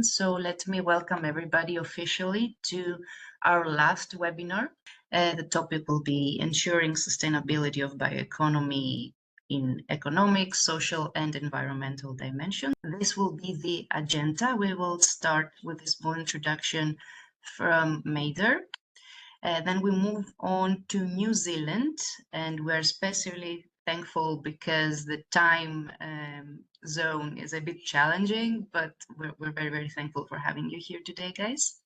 So let me welcome everybody officially to our last webinar. The topic will be ensuring sustainability of bioeconomy in economic, social, and environmental dimensions. This will be the agenda. We will start with a small introduction from Mader. Then we move on to New Zealand, and we're especially thankful because the time zone is a bit challenging, but we're very, very thankful for having you here today, guys.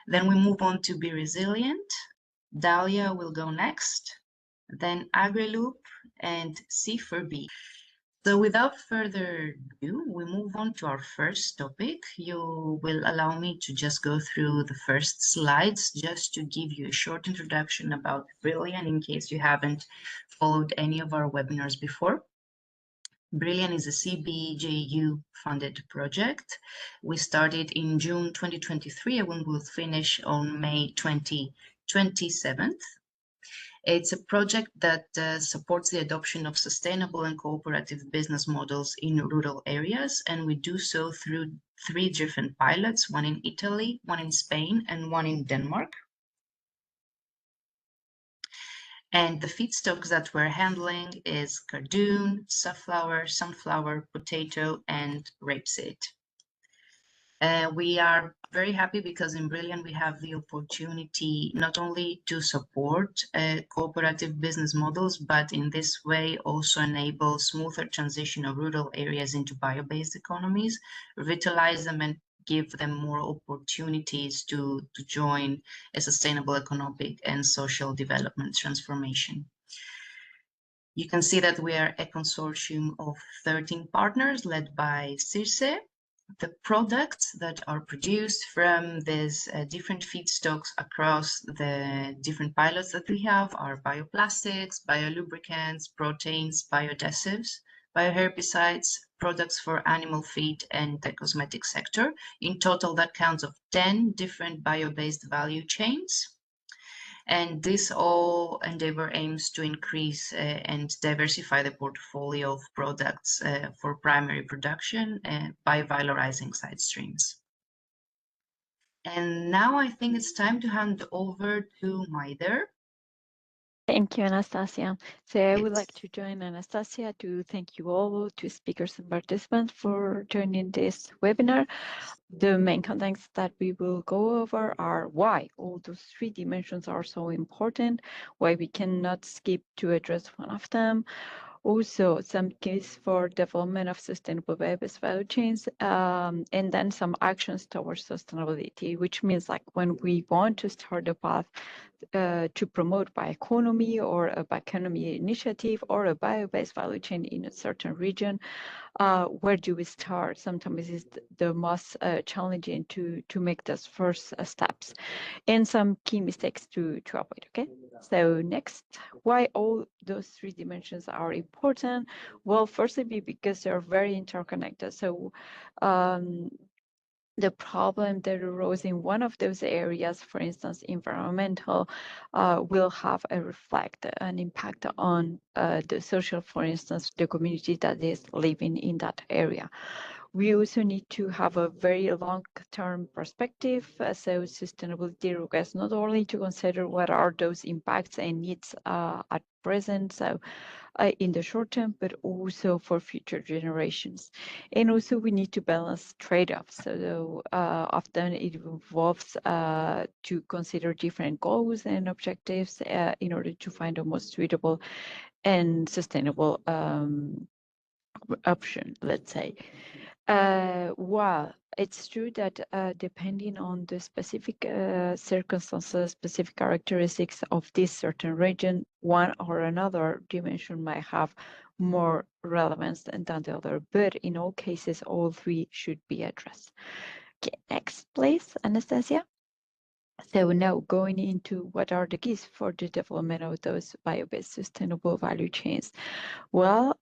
Then we move on to Be Resilient. DALIA will go next, then Agriloop and C4B. So without further ado, we move on to our first topic. You will allow me to just go through the first slides just to give you a short introduction about Brilliant in case you haven't followed any of our webinars before. Brilliant is a CBJU funded project. We started in June 2023 and we will finish on May 2027. It's a project that supports the adoption of sustainable and cooperative business models in rural areas, and we do so through 3 different pilots, one in Italy, one in Spain, and one in Denmark. And the feedstocks that we're handling is cardoon, safflower, sunflower, potato, and rapeseed. We are very happy because in Brilliant we have the opportunity not only to support cooperative business models, but in this way also enable smoother transition of rural areas into bio-based economies, revitalize them and give them more opportunities to join a sustainable economic and social development transformation. You can see that we are a consortium of 13 partners led by Circe. The products that are produced from these different feedstocks across the different pilots that we have are bioplastics, biolubricants, proteins, bioadhesives, bioherbicides, products for animal feed, and the cosmetic sector. In total, that counts of 10 different bio-based value chains. And this all endeavor aims to increase and diversify the portfolio of products for primary production by valorizing side streams. And now I think it's time to hand over to Mader. Thank you, Anastasia. So I would like to join Anastasia to thank you all, to speakers and participants for joining this webinar. The main contents that we will go over are why all those 3 dimensions are so important, why we cannot skip to address one of them, also some keys for development of sustainable bio-based value chains, and then some actions towards sustainability, which means like when we want to start a path to promote bioeconomy or a bioeconomy initiative or a bio-based value chain in a certain region, where do we start? Sometimes it's the most challenging to make those first steps, and some key mistakes to avoid. Okay, so next, why all those 3 dimensions are important? Well, firstly, because they're very interconnected. So the problem that arose in one of those areas, for instance, environmental, will have an impact on the social, for instance, the community that is living in that area. We also need to have a very long-term perspective. So sustainability requires not only to consider what are those impacts and needs at present, so in the short term, but also for future generations. And also we need to balance trade-offs. So often it involves to consider different goals and objectives in order to find the most suitable and sustainable option, let's say. While it's true that depending on the specific circumstances, specific characteristics of this certain region, one or another dimension might have more relevance than the other, but in all cases, all 3 should be addressed. Okay, next, please, Anastasia. So now going into what are the keys for the development of those bio-based sustainable value chains. Well,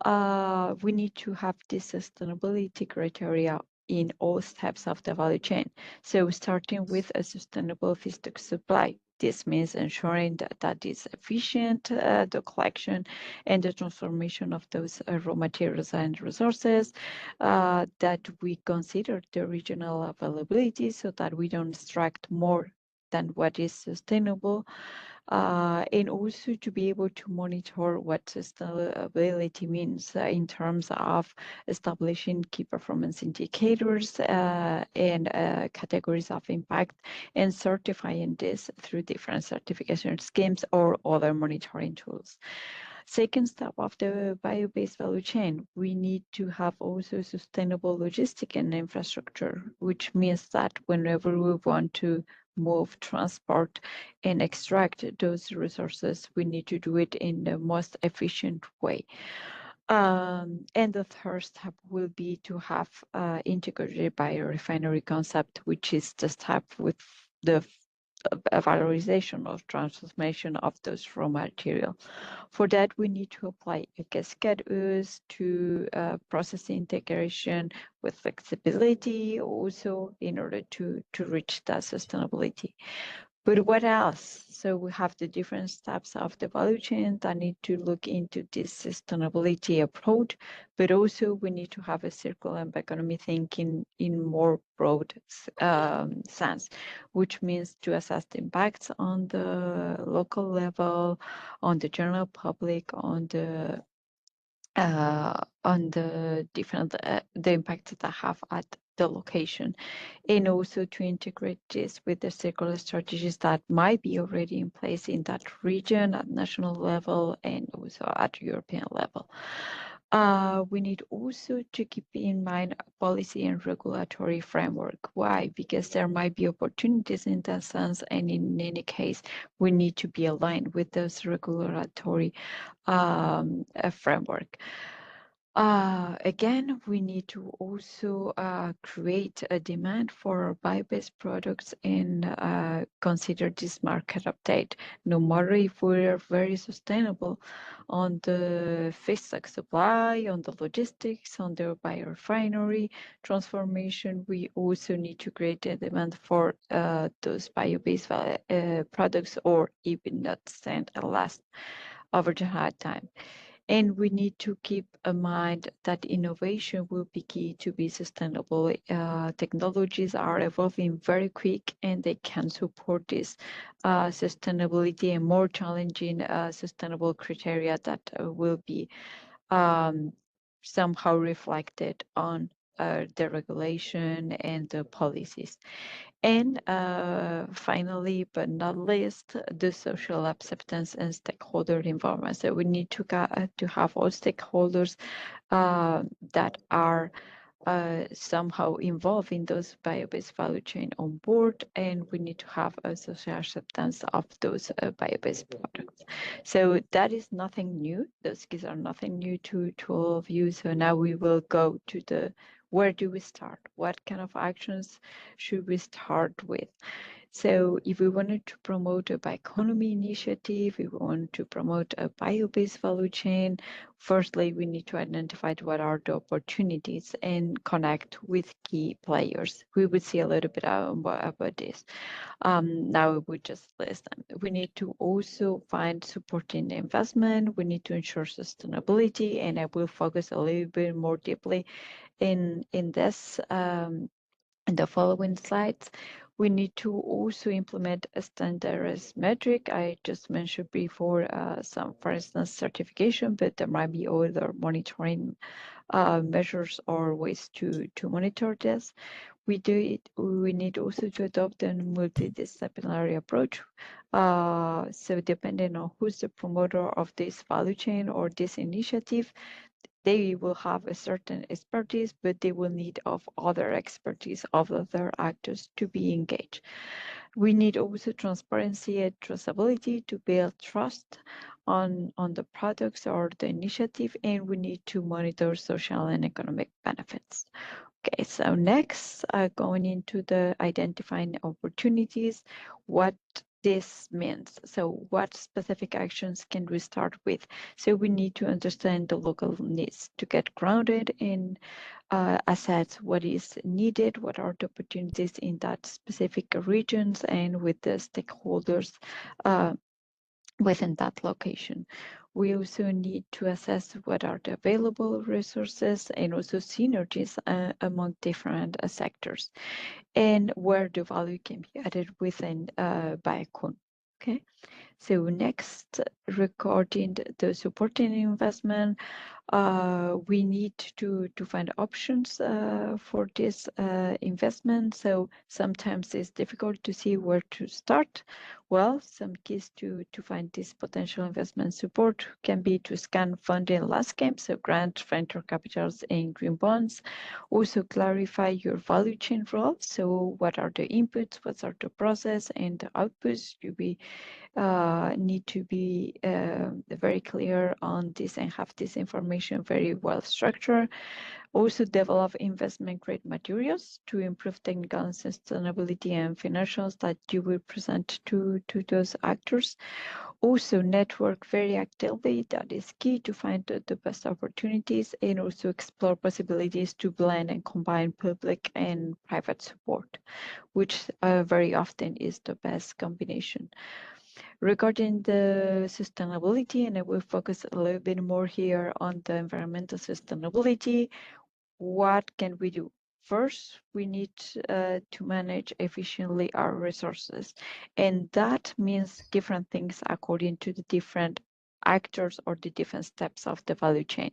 we need to have this sustainability criteria in all steps of the value chain. So starting with a sustainable feedstock supply, This means ensuring that is efficient, the collection and the transformation of those raw materials and resources, that we consider the regional availability so that we don't extract more than what is sustainable, and also to be able to monitor what sustainability means in terms of establishing key performance indicators and categories of impact, and certifying this through different certification schemes or other monitoring tools. Second step of the bio-based value chain, we need to have also sustainable logistic and infrastructure, which means that whenever we want to move, transport, and extract those resources, we need to do it in the most efficient way. And the third step will be to have integrated biorefinery concept, which is the step with the valorization or transformation of those raw material. For that, we need to apply a cascade use to process integration with flexibility also in order to reach that sustainability. But what else? So we have the different steps of the value chain that need to look into this sustainability approach, but also we need to have a circular economy thinking in more broad sense, which means to assess the impacts on the local level, on the general public, on the different the impacts that have at the location, and also to integrate this with the circular strategies that might be already in place in that region at national level and also at European level. We need also to keep in mind a policy and regulatory framework. Why? Because there might be opportunities in that sense, and in any case, we need to be aligned with those regulatory framework. Again, we need to also create a demand for bio-based products and consider this market update. No matter if we're very sustainable on the feedstock supply, on the logistics, on the biorefinery transformation, we also need to create a demand for those bio-based products, or even not stand a last over the hard time. And we need to keep in mind that innovation will be key to be sustainable. Technologies are evolving very quick, and they can support this sustainability and more challenging sustainable criteria that will be somehow reflected on the regulation and the policies. And finally, but not least, the social acceptance and stakeholder involvement. So we need to have all stakeholders that are somehow involved in those bio-based value chain on board, and we need to have a social acceptance of those bio-based products. So that is nothing new. Those keys are nothing new to all of you. So now we will go to the where do we start? What kind of actions should we start with? So if we wanted to promote a bioeconomy initiative, if we want to promote a bio-based value chain, firstly, we need to identify what are the opportunities and connect with key players. We would see a little bit about this. Now we just list them. We need to also find supporting investment. We need to ensure sustainability, and I will focus a little bit more deeply in this in the following slides. We need to also implement a standardized metric. I just mentioned before some, for instance, certification, but there might be other monitoring measures or ways to monitor this. We need also to adopt a multidisciplinary approach. So depending on who's the promoter of this value chain or this initiative, they will have a certain expertise, but they will need of other expertise of other actors to be engaged. We need also transparency and traceability to build trust on the products or the initiative, and we need to monitor social and economic benefits. Okay, so next, going into the identifying opportunities, what this means. So what specific actions can we start with? So we need to understand the local needs to get grounded in assess what is needed, what are the opportunities in that specific regions and with the stakeholders within that location. We also need to assess what are the available resources and also synergies among different sectors and where the value can be added within Bioeconomy. Okay, so next, regarding the supporting investment, we need to find options for this investment. So sometimes it's difficult to see where to start. Well, some keys to find this potential investment support can be to scan funding landscape, so grant, venture capitals, and green bonds. Also clarify your value chain role. So what are the inputs, what are the process and the outputs? You need to be very clear on this and have this information very well structured. Also develop investment grade materials to improve technical and sustainability and financials that you will present to those actors. Also network very actively, that is key to find the best opportunities and also explore possibilities to blend and combine public and private support, which very often is the best combination. Regarding the sustainability, and I will focus a little bit more here on the environmental sustainability, what can we do? First, we need to manage efficiently our resources, and that means different things according to the different actors or the different steps of the value chain.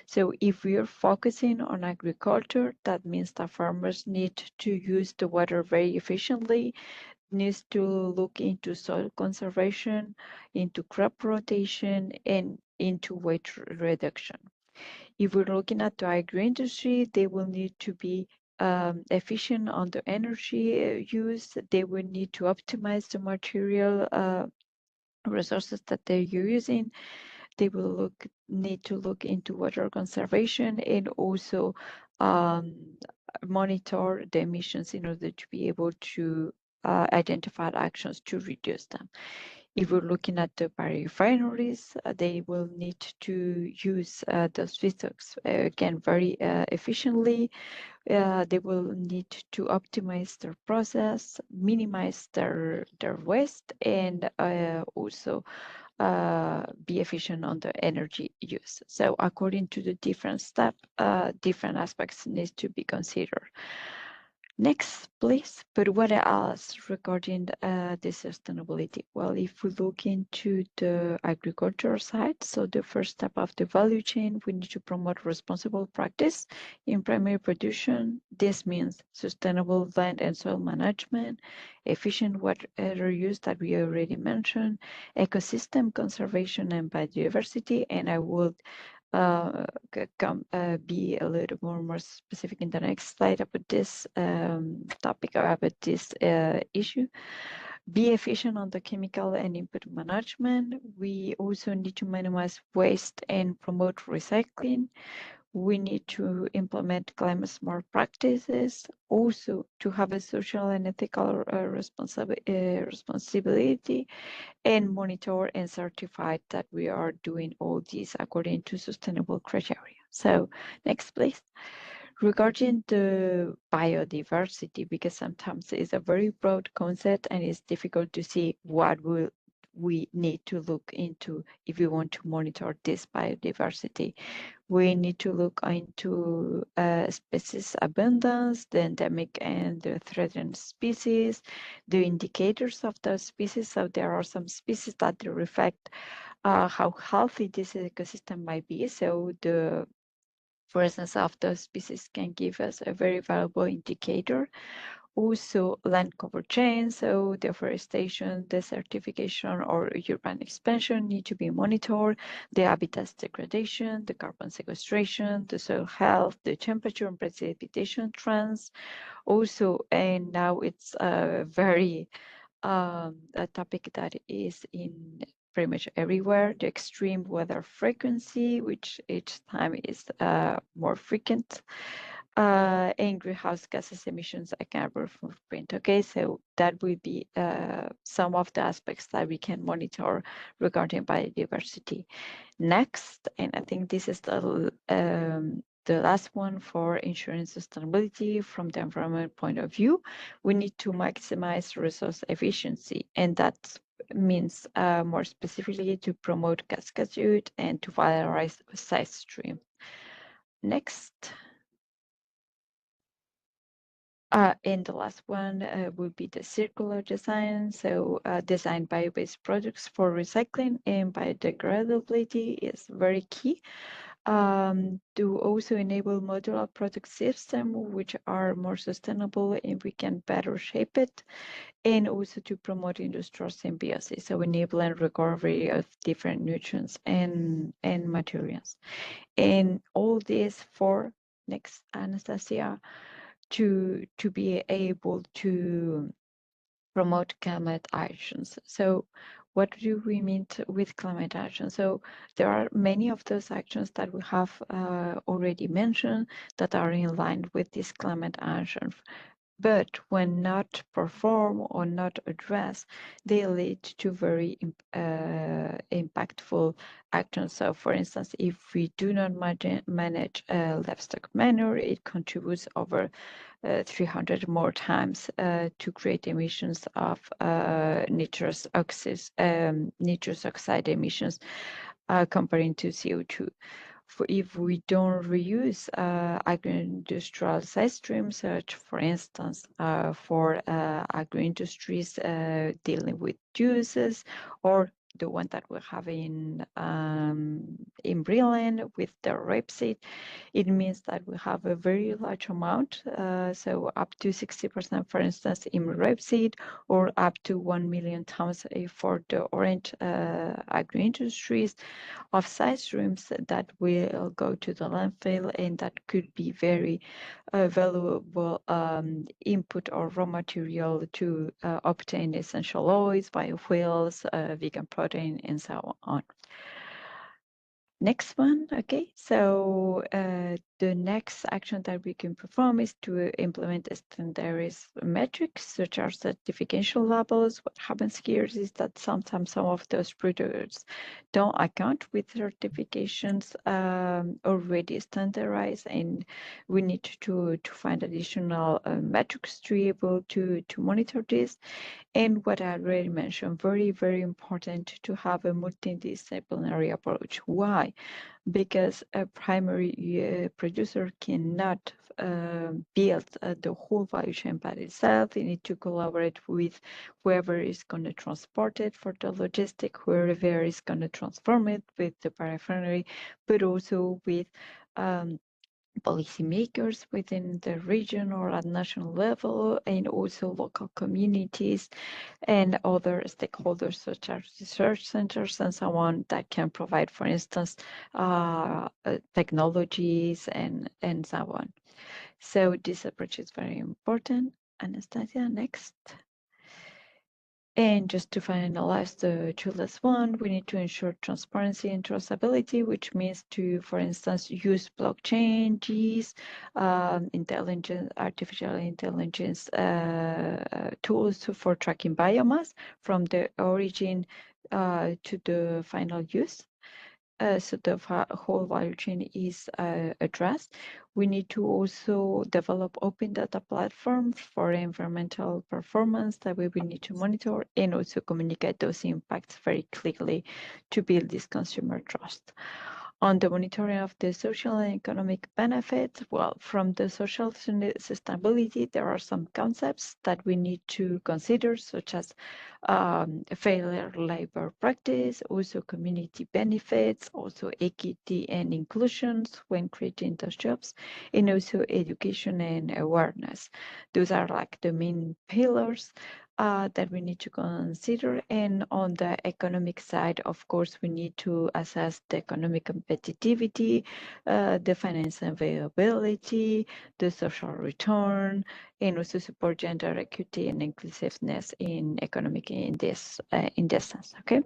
So if we are focusing on agriculture, that means that farmers need to use the water very efficiently, needs to look into soil conservation, into crop rotation, and into weight reduction. If we're looking at the agri industry, they will need to be efficient on the energy use. They will need to optimize the material resources that they're using. They will need to look into water conservation and also um, monitor the emissions in order to be able to identify actions to reduce them. If we're looking at the biorefineries, they will need to use those feedstocks again very efficiently. They will need to optimize their process, minimize their waste, and also be efficient on the energy use. So according to the different step, different aspects need to be considered. Next, please. But what else regarding the sustainability? Well, if we look into the agricultural side, so the first step of the value chain, we need to promote responsible practice in primary production. This means sustainable land and soil management, efficient water use that we already mentioned, ecosystem conservation and biodiversity, and I would be a little more specific in the next slide about this topic or about this issue. Be efficient on the chemical and input management. We also need to minimize waste and promote recycling. We need to implement climate smart practices, also to have a social and ethical responsibility, and monitor and certify that we are doing all these according to sustainable criteria. So next, please. Regarding the biodiversity, because sometimes it's a very broad concept and it's difficult to see what we need to look into if we want to monitor this biodiversity. We need to look into species abundance, the endemic and the threatened species, the indicators of those species. So there are some species that reflect how healthy this ecosystem might be. So the presence of those species can give us a very valuable indicator. Also, land cover chain, so deforestation, desertification, or urban expansion need to be monitored. The habitat degradation, the carbon sequestration, the soil health, the temperature and precipitation trends. Also, and now it's a very a topic that is in pretty much everywhere, the extreme weather frequency, which each time is more frequent. and greenhouse gases emissions and carbon footprint. Okay, so that will be some of the aspects that we can monitor regarding biodiversity. Next, and I think this is the last one for ensuring sustainability from the environment point of view, we need to maximize resource efficiency, and that means more specifically to promote cascade and to valorize side stream. Next. And the last one will be the circular design. So design bio-based products for recycling and biodegradability is very key. To also enable modular product system which are more sustainable and we can better shape it, and also to promote industrial symbiosis, so enabling recovery of different nutrients and materials. And all this for, next, Anastasia, to be able to promote climate actions. So what do we mean with climate action? So there are many of those actions that we have already mentioned that are in line with this climate action. But when not performed or not addressed, they lead to very impactful actions. So for instance, if we do not manage livestock manure, it contributes over 300 more times to create emissions of nitrous oxide emissions comparing to CO2. If we don't reuse agro-industrial side streams, such for instance for agro-industries dealing with juices, or the one that we have in Brilliant with the rapeseed, it means that we have a very large amount, so up to 60%, for instance, in rapeseed, or up to 1 million tons for the orange agro-industries of side streams that will go to the landfill, and that could be very valuable input or raw material to obtain essential oils, biofuels, vegan protein, and so on. Next one, okay, so the next action that we can perform is to implement standardized metrics such as certification levels. What happens here is that sometimes some of those products don't account with certifications already standardized, and we need to find additional metrics to be able to monitor this. And what I already mentioned, very, very important to have a multidisciplinary approach. Why? Because a primary producer cannot build the whole value chain by itself. They need to collaborate with whoever is going to transport it for the logistic, whoever is going to transform it with the refinery, but also with policymakers within the region or at national level, and also local communities and other stakeholders such as research centers and so on that can provide, for instance, technologies and so on. So this approach is very important. Anastasia, next. And just to finalize the two last one, we need to ensure transparency and traceability, which means to, for instance, use blockchain, GIS, artificial intelligence tools for tracking biomass from the origin to the final use. So the whole value chain is addressed. We need to also develop open data platforms for environmental performance that we will need to monitor, and also communicate those impacts very clearly to build this consumer trust. On the monitoring of the social and economic benefits, well, from the social sustainability, there are some concepts that we need to consider, such as fair labor practice, also community benefits, also equity and inclusions when creating those jobs, and also education and awareness. Those are like the main pillars that we need to consider. And on the economic side, of course, we need to assess the economic competitivity, the financial availability, the social return, and also support gender equity and inclusiveness in economic in this sense. Okay,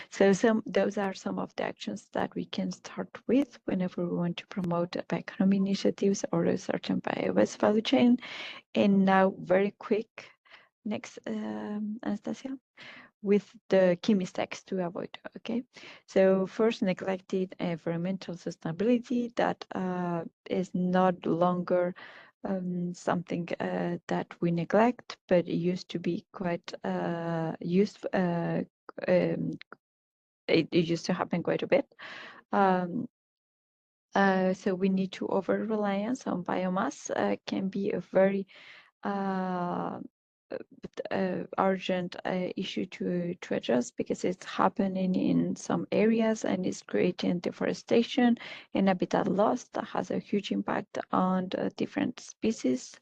so those are some of the actions that we can start with whenever we want to promote bioeconomy initiatives or a certain bio-based value chain. And now, very quick. Next, Anastasia, with the key mistakes to avoid. Okay, so first, neglected environmental sustainability that is not longer something that we neglect, but it used to be quite used. It used to happen quite a bit. So we need to over-reliance on biomass can be a very urgent issue to address because it's happening in some areas and it's creating deforestation and habitat loss that has a huge impact on the different species.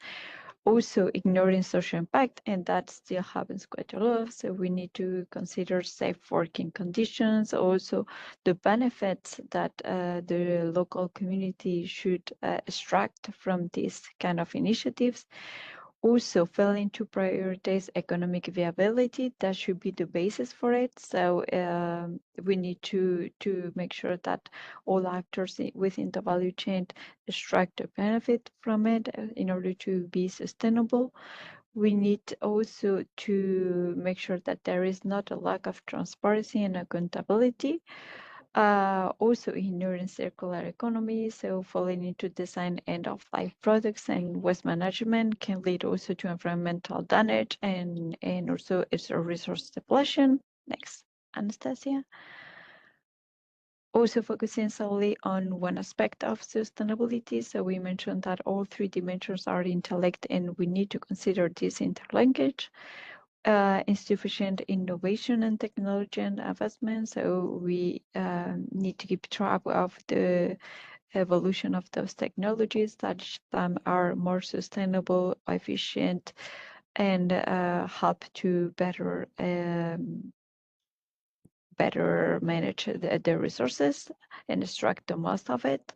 Also ignoring social impact, and that still happens quite a lot. So we need to consider safe working conditions, also the benefits that the local community should extract from these kind of initiatives. Also failing to prioritize economic viability, that should be the basis for it. So we need to make sure that all actors within the value chain extract a benefit from it in order to be sustainable. We need also to make sure that there is not a lack of transparency and accountability. Also ignoring circular economy, so falling into design end-of-life products and waste management can lead also to environmental damage and also it's a resource depletion. Next, Anastasia. Also focusing solely on one aspect of sustainability. So we mentioned that all three dimensions are interlinked and we need to consider this interlinkage. Insufficient innovation and technology and investment. So we need to keep track of the evolution of those technologies that are more sustainable, efficient, and help to better manage the resources and extract the most of it.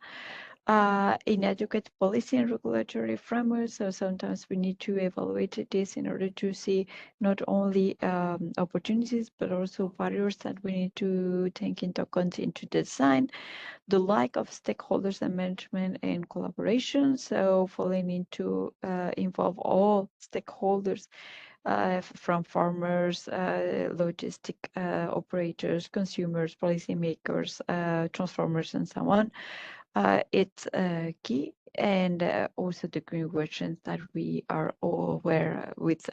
Inadequate policy and regulatory frameworks. So sometimes we need to evaluate this in order to see not only opportunities, but also barriers that we need to take into account into design. The lack of stakeholders and management and collaboration. So falling into involve all stakeholders from farmers, logistic operators, consumers, policymakers, transformers, and so on. It's key, and also the green versions that we are all aware with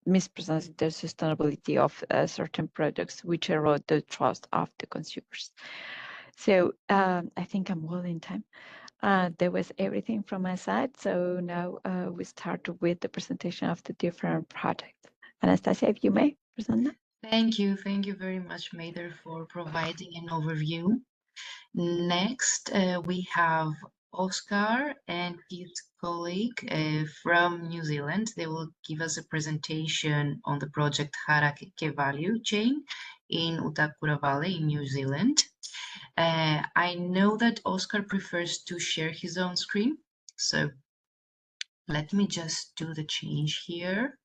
mispresenting the sustainability of certain products, which erode the trust of the consumers. So I think I'm well in time. There was everything from my side. So now we start with the presentation of the different projects. Anastasia, if you may present them. Thank you very much, Mather, for providing an overview. Next, we have Oscar and his colleague from New Zealand. They will give us a presentation on the project Harakeke value chain in Utakura Valley in New Zealand. I know that Oscar prefers to share his own screen, so let me just do the change here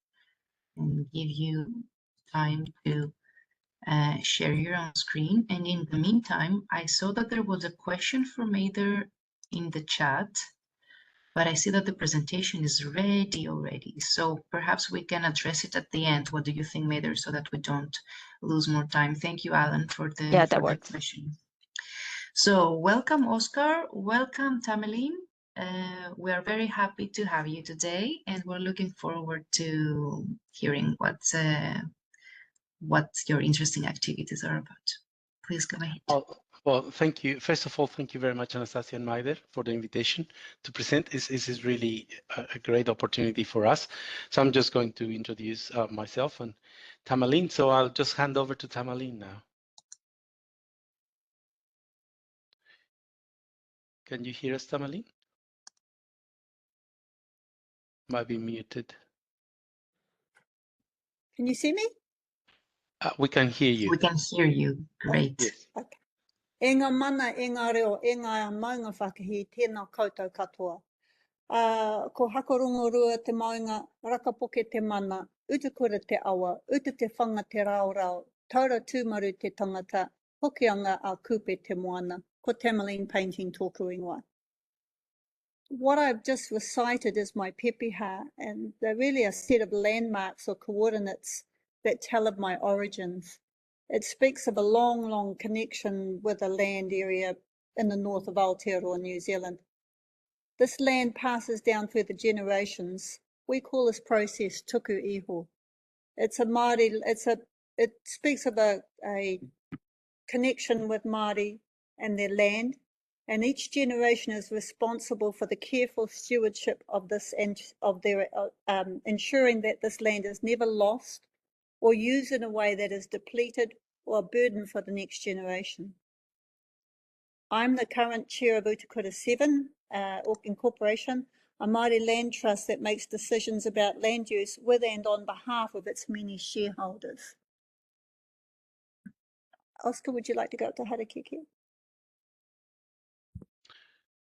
and give you time to share your own screen. And in the meantime, I saw that there was a question from Mather in the chat, but I see that the presentation is ready already. So perhaps we can address it at the end. What do you think, Mather, so that we don't lose more time? Thank you, Alan, for the, question. So welcome, Oscar. Welcome, Tamerlane. We are very happy to have you today, and we're looking forward to hearing what your interesting activities are about. Please go ahead. Well, thank you. First of all, thank you very much, Anastasia and Mather, for the invitation to present. This is really a great opportunity for us. So I'm just going to introduce myself and Tamerlane. So I'll just hand over to Tamerlane now. Can you hear us, Tamerlane? Might be muted. Can you see me? We can hear you. We can hear you. Great. Yes. Okay. E ngā mana, e ngā reo, e ngā maunga whakahi, tēnā koutou katoa. Ko hakorongorua te maunga, rakapoke te mana, utukura te awa, utu te whanga te raorao, taura tūmaru te tangata, hokianga a kupe te moana, ko Tamaline painting tōku ingoa. What I've just recited is my pepeha, and they're really a set of landmarks or coordinates that tell of my origins. It speaks of a long, long connection with a land area in the north of Aotearoa, New Zealand. This land passes down through the generations. We call this process tuku iho. It's a Māori, it speaks of a connection with Māori and their land, and each generation is responsible for the careful stewardship of this and of their ensuring that this land is never lost or used in a way that is depleted or a burden for the next generation. I'm the current chair of Utakura 7 Incorporation, a Māori land trust that makes decisions about land use with and on behalf of its many shareholders. Oscar, would you like to go up to Harakeke?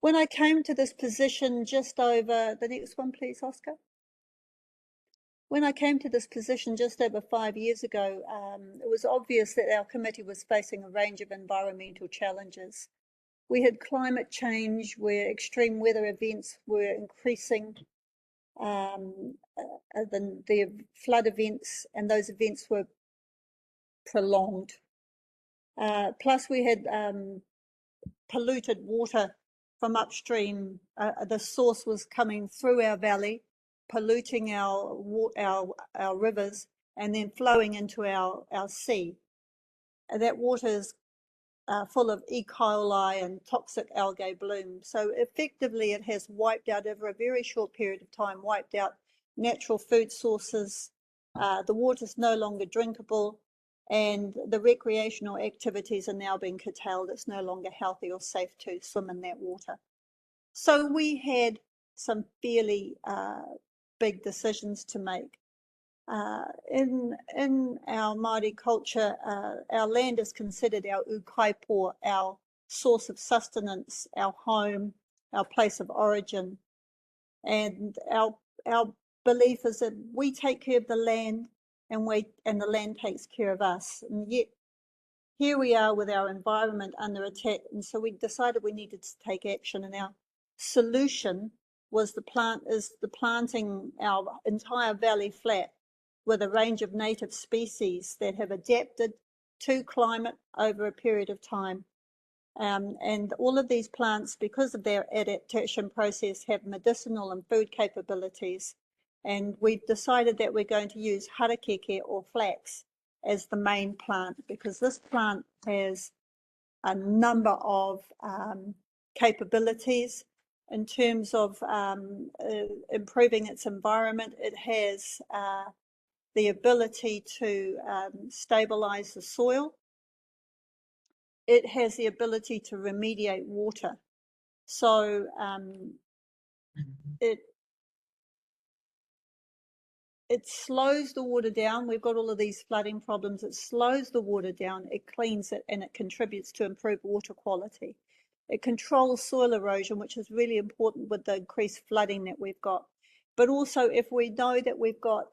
When I came to this position just over, the next one please, Oscar. When I came to this position just over 5 years ago, it was obvious that our committee was facing a range of environmental challenges. We had climate change where extreme weather events were increasing, the flood events, and those events were prolonged. Plus we had polluted water from upstream. The source was coming through our valley, polluting our rivers, and then flowing into our sea. And that water is full of E. coli and toxic algae bloom. So effectively it has wiped out, over a very short period of time, wiped out natural food sources. The water is no longer drinkable, and the recreational activities are now being curtailed. It's no longer healthy or safe to swim in that water. So we had some fairly big decisions to make. In our Māori culture, our land is considered our ukaipo, our source of sustenance, our home, our place of origin. And our belief is that we take care of the land and the land takes care of us. And yet here we are with our environment under attack, and so we decided we needed to take action, and our solution was the planting our entire valley flat with a range of native species that have adapted to climate over a period of time. And all of these plants, because of their adaptation process, have medicinal and food capabilities. And we've decided that we're going to use Harakeke or flax as the main plant, because this plant has a number of capabilities in terms of improving its environment. It has the ability to stabilize the soil. It has the ability to remediate water. So it slows the water down. We've got all of these flooding problems. It slows the water down, it cleans it, and it contributes to improved water quality. It controls soil erosion, which is really important with the increased flooding that we've got. But also, if we know that we've got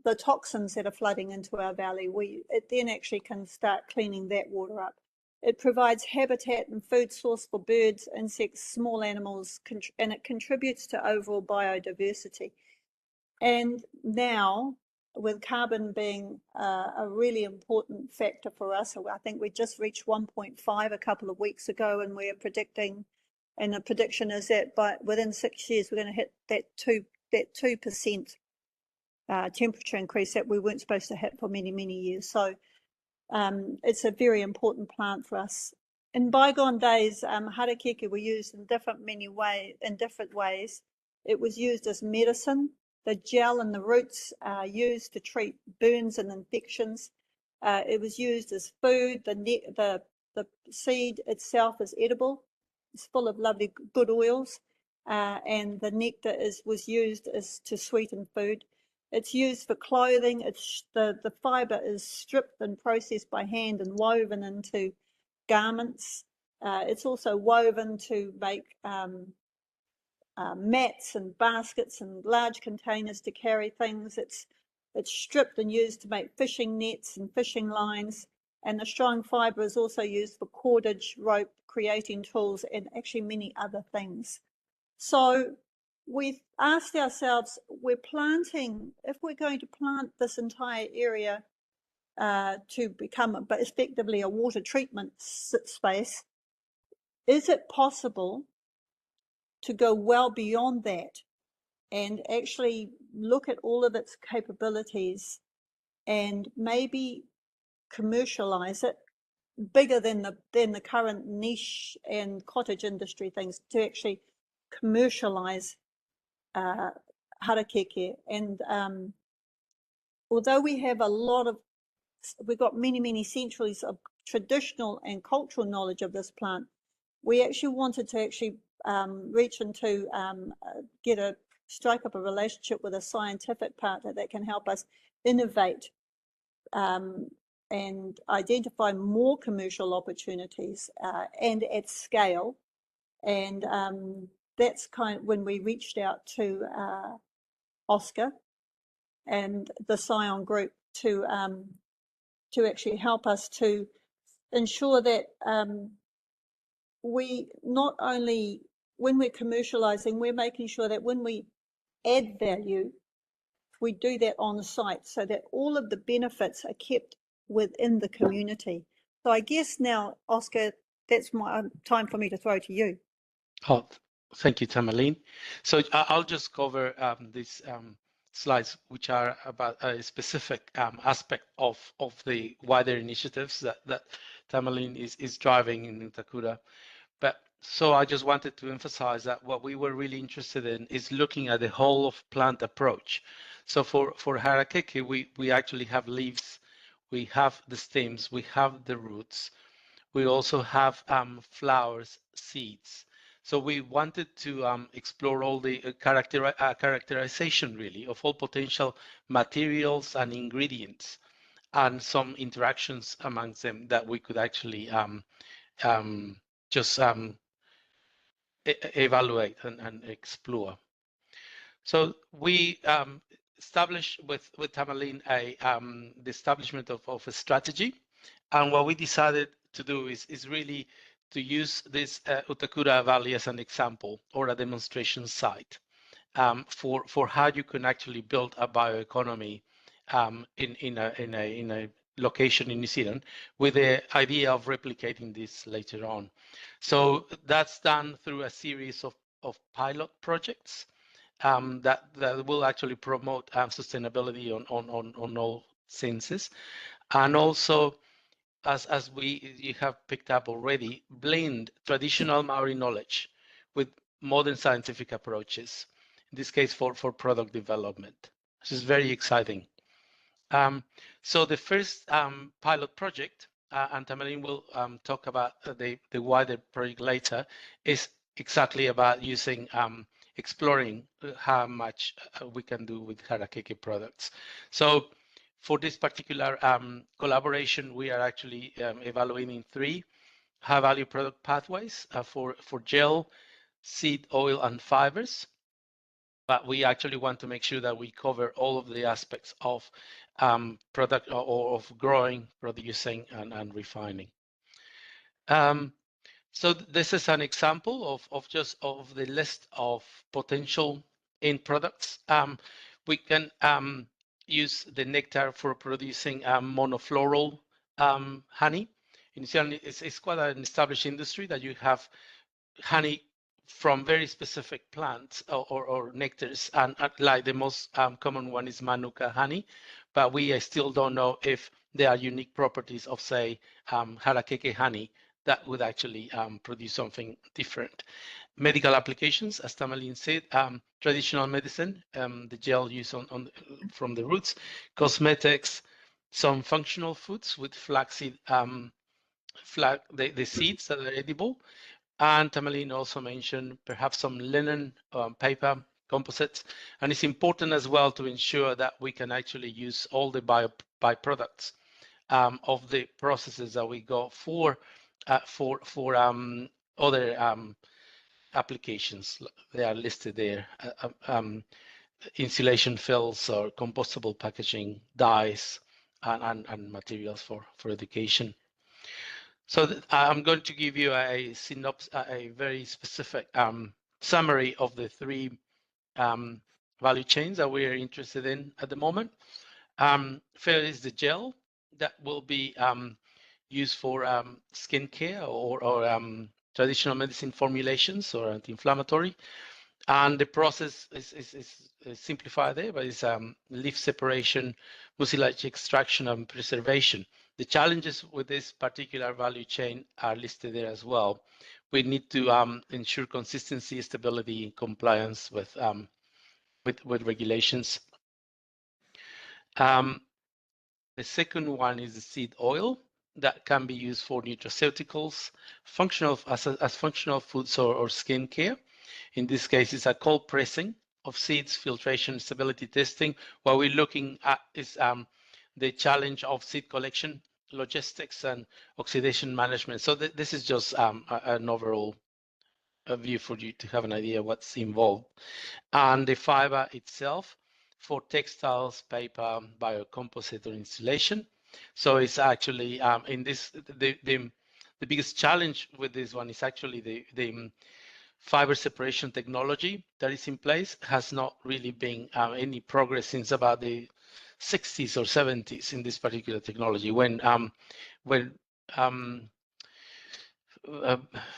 the toxins that are flooding into our valley, it then actually can start cleaning that water up. It provides habitat and food source for birds, insects, small animals, and it contributes to overall biodiversity. And now, with carbon being a really important factor for us, I think we just reached 1.5 a couple of weeks ago, and we're predicting, and the prediction is that within 6 years we're going to hit that 2% temperature increase that we weren't supposed to hit for many, many years. So it's a very important plant for us. In bygone days, Harakeke were used in different ways. It was used as medicine. The gel and the roots are used to treat burns and infections. It was used as food. The seed itself is edible. It's full of lovely good oils, and the nectar was used to sweeten food. It's used for clothing. It's the fiber is stripped and processed by hand and woven into garments. It's also woven to make mats and baskets and large containers to carry things. It's stripped and used to make fishing nets and fishing lines. And the strong fibre is also used for cordage, rope, creating tools, and actually many other things. So we've asked ourselves, we're planting, if we're going to plant this entire area to become effectively a water treatment space, is it possible to go well beyond that and actually look at all of its capabilities and maybe commercialize it bigger than the current niche and cottage industry things, to actually commercialize Harakeke? And although we have we've got many centuries of traditional and cultural knowledge of this plant, we actually wanted to reach into strike up a relationship with a scientific partner that can help us innovate and identify more commercial opportunities and at scale. And that's kind of when we reached out to Oscar and the Scion Group to actually help us to ensure that we not only, when we're commercializing, we're making sure that when we add value, we do that on site so that all of the benefits are kept within the community. So I guess now, Oscar, that's my time for me to throw to you. Oh, thank you, Tamerlane. So I'll just cover these slides, which are about a specific aspect of the wider initiatives that Tamerlane is driving in Utakura. But so I just wanted to emphasize that what we were really interested in is looking at the whole of plant approach. So for Harakeke, we actually have leaves, we have the stems, we have the roots, we also have flowers, seeds. So we wanted to explore all the characterization really of all potential materials and ingredients, and some interactions amongst them that we could actually just evaluate and explore. So we established with Tamerlane the establishment of a strategy, and what we decided to do is really to use this Utakura Valley as an example or a demonstration site for how you can actually build a bioeconomy in a location in New Zealand, with the idea of replicating this later on. So that's done through a series of pilot projects that will actually promote sustainability on all senses, and also, as you have picked up already, blend traditional Maori knowledge with modern scientific approaches, in this case for product development. This is very exciting. So the first pilot project, and Tamerlane will talk about the wider project later, is exactly about using exploring how much we can do with Harakeke products. So for this particular collaboration, we are actually evaluating 3 high-value product pathways for gel, seed oil, and fibers. But we actually want to make sure that we cover all of the aspects of product or of growing, producing, and refining. So this is an example of the list of potential end products. We can use the nectar for producing monofloral honey. In New Zealand, it's quite an established industry that you have honey from very specific plants or nectars, and like the most common one is Manuka honey, but we still don't know if there are unique properties of, say, Harakeke honey that would actually produce something different. Medical applications, as Tamerlane said, traditional medicine, the gel used from the roots, cosmetics, some functional foods with flaxseed, the seeds that are edible. And Tamerlane also mentioned perhaps some linen, paper, composites. And it's important as well to ensure that we can actually use all the byproducts of the processes that we go for other applications. They are listed there. Insulation fills or compostable packaging, dyes, and materials for education. So I'm going to give you a synopsis, a very specific summary of the three value chains that we are interested in at the moment. First is the gel that will be used for skincare or traditional medicine formulations or anti-inflammatory. And the process is simplified there, but it's leaf separation, mucilage extraction, and preservation. The challenges with this particular value chain are listed there as well. We need to ensure consistency, stability, compliance with regulations. The second one is the seed oil that can be used for nutraceuticals, as functional foods or skincare. In this case, it's a cold pressing of seeds, filtration, stability testing. What we're looking at is the challenge of seed collection, logistics, and oxidation management. So this is just an overall view for you to have an idea what's involved. And the fiber itself for textiles, paper, biocomposite, or insulation. So it's actually in this the biggest challenge with this one is actually the fiber separation technology that is in place has not really been any progress since about the 60s or 70s in this particular technology when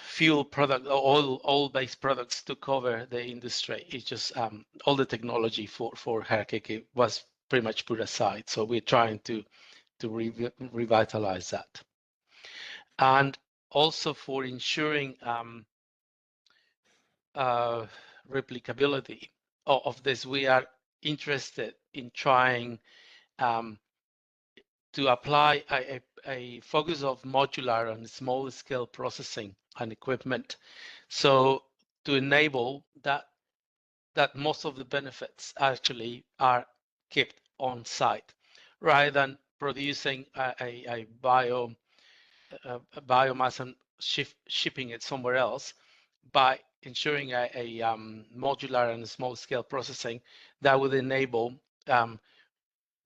fuel product or oil-based products took over the industry. It's just all the technology for Harakeke was pretty much put aside. So we're trying to revitalize that. And also for ensuring replicability of this, we are interested in trying to apply a focus of modular and small scale processing and equipment, so to enable that most of the benefits actually are kept on site rather than producing a biomass and shipping it somewhere else. By ensuring a modular and small scale processing that would enable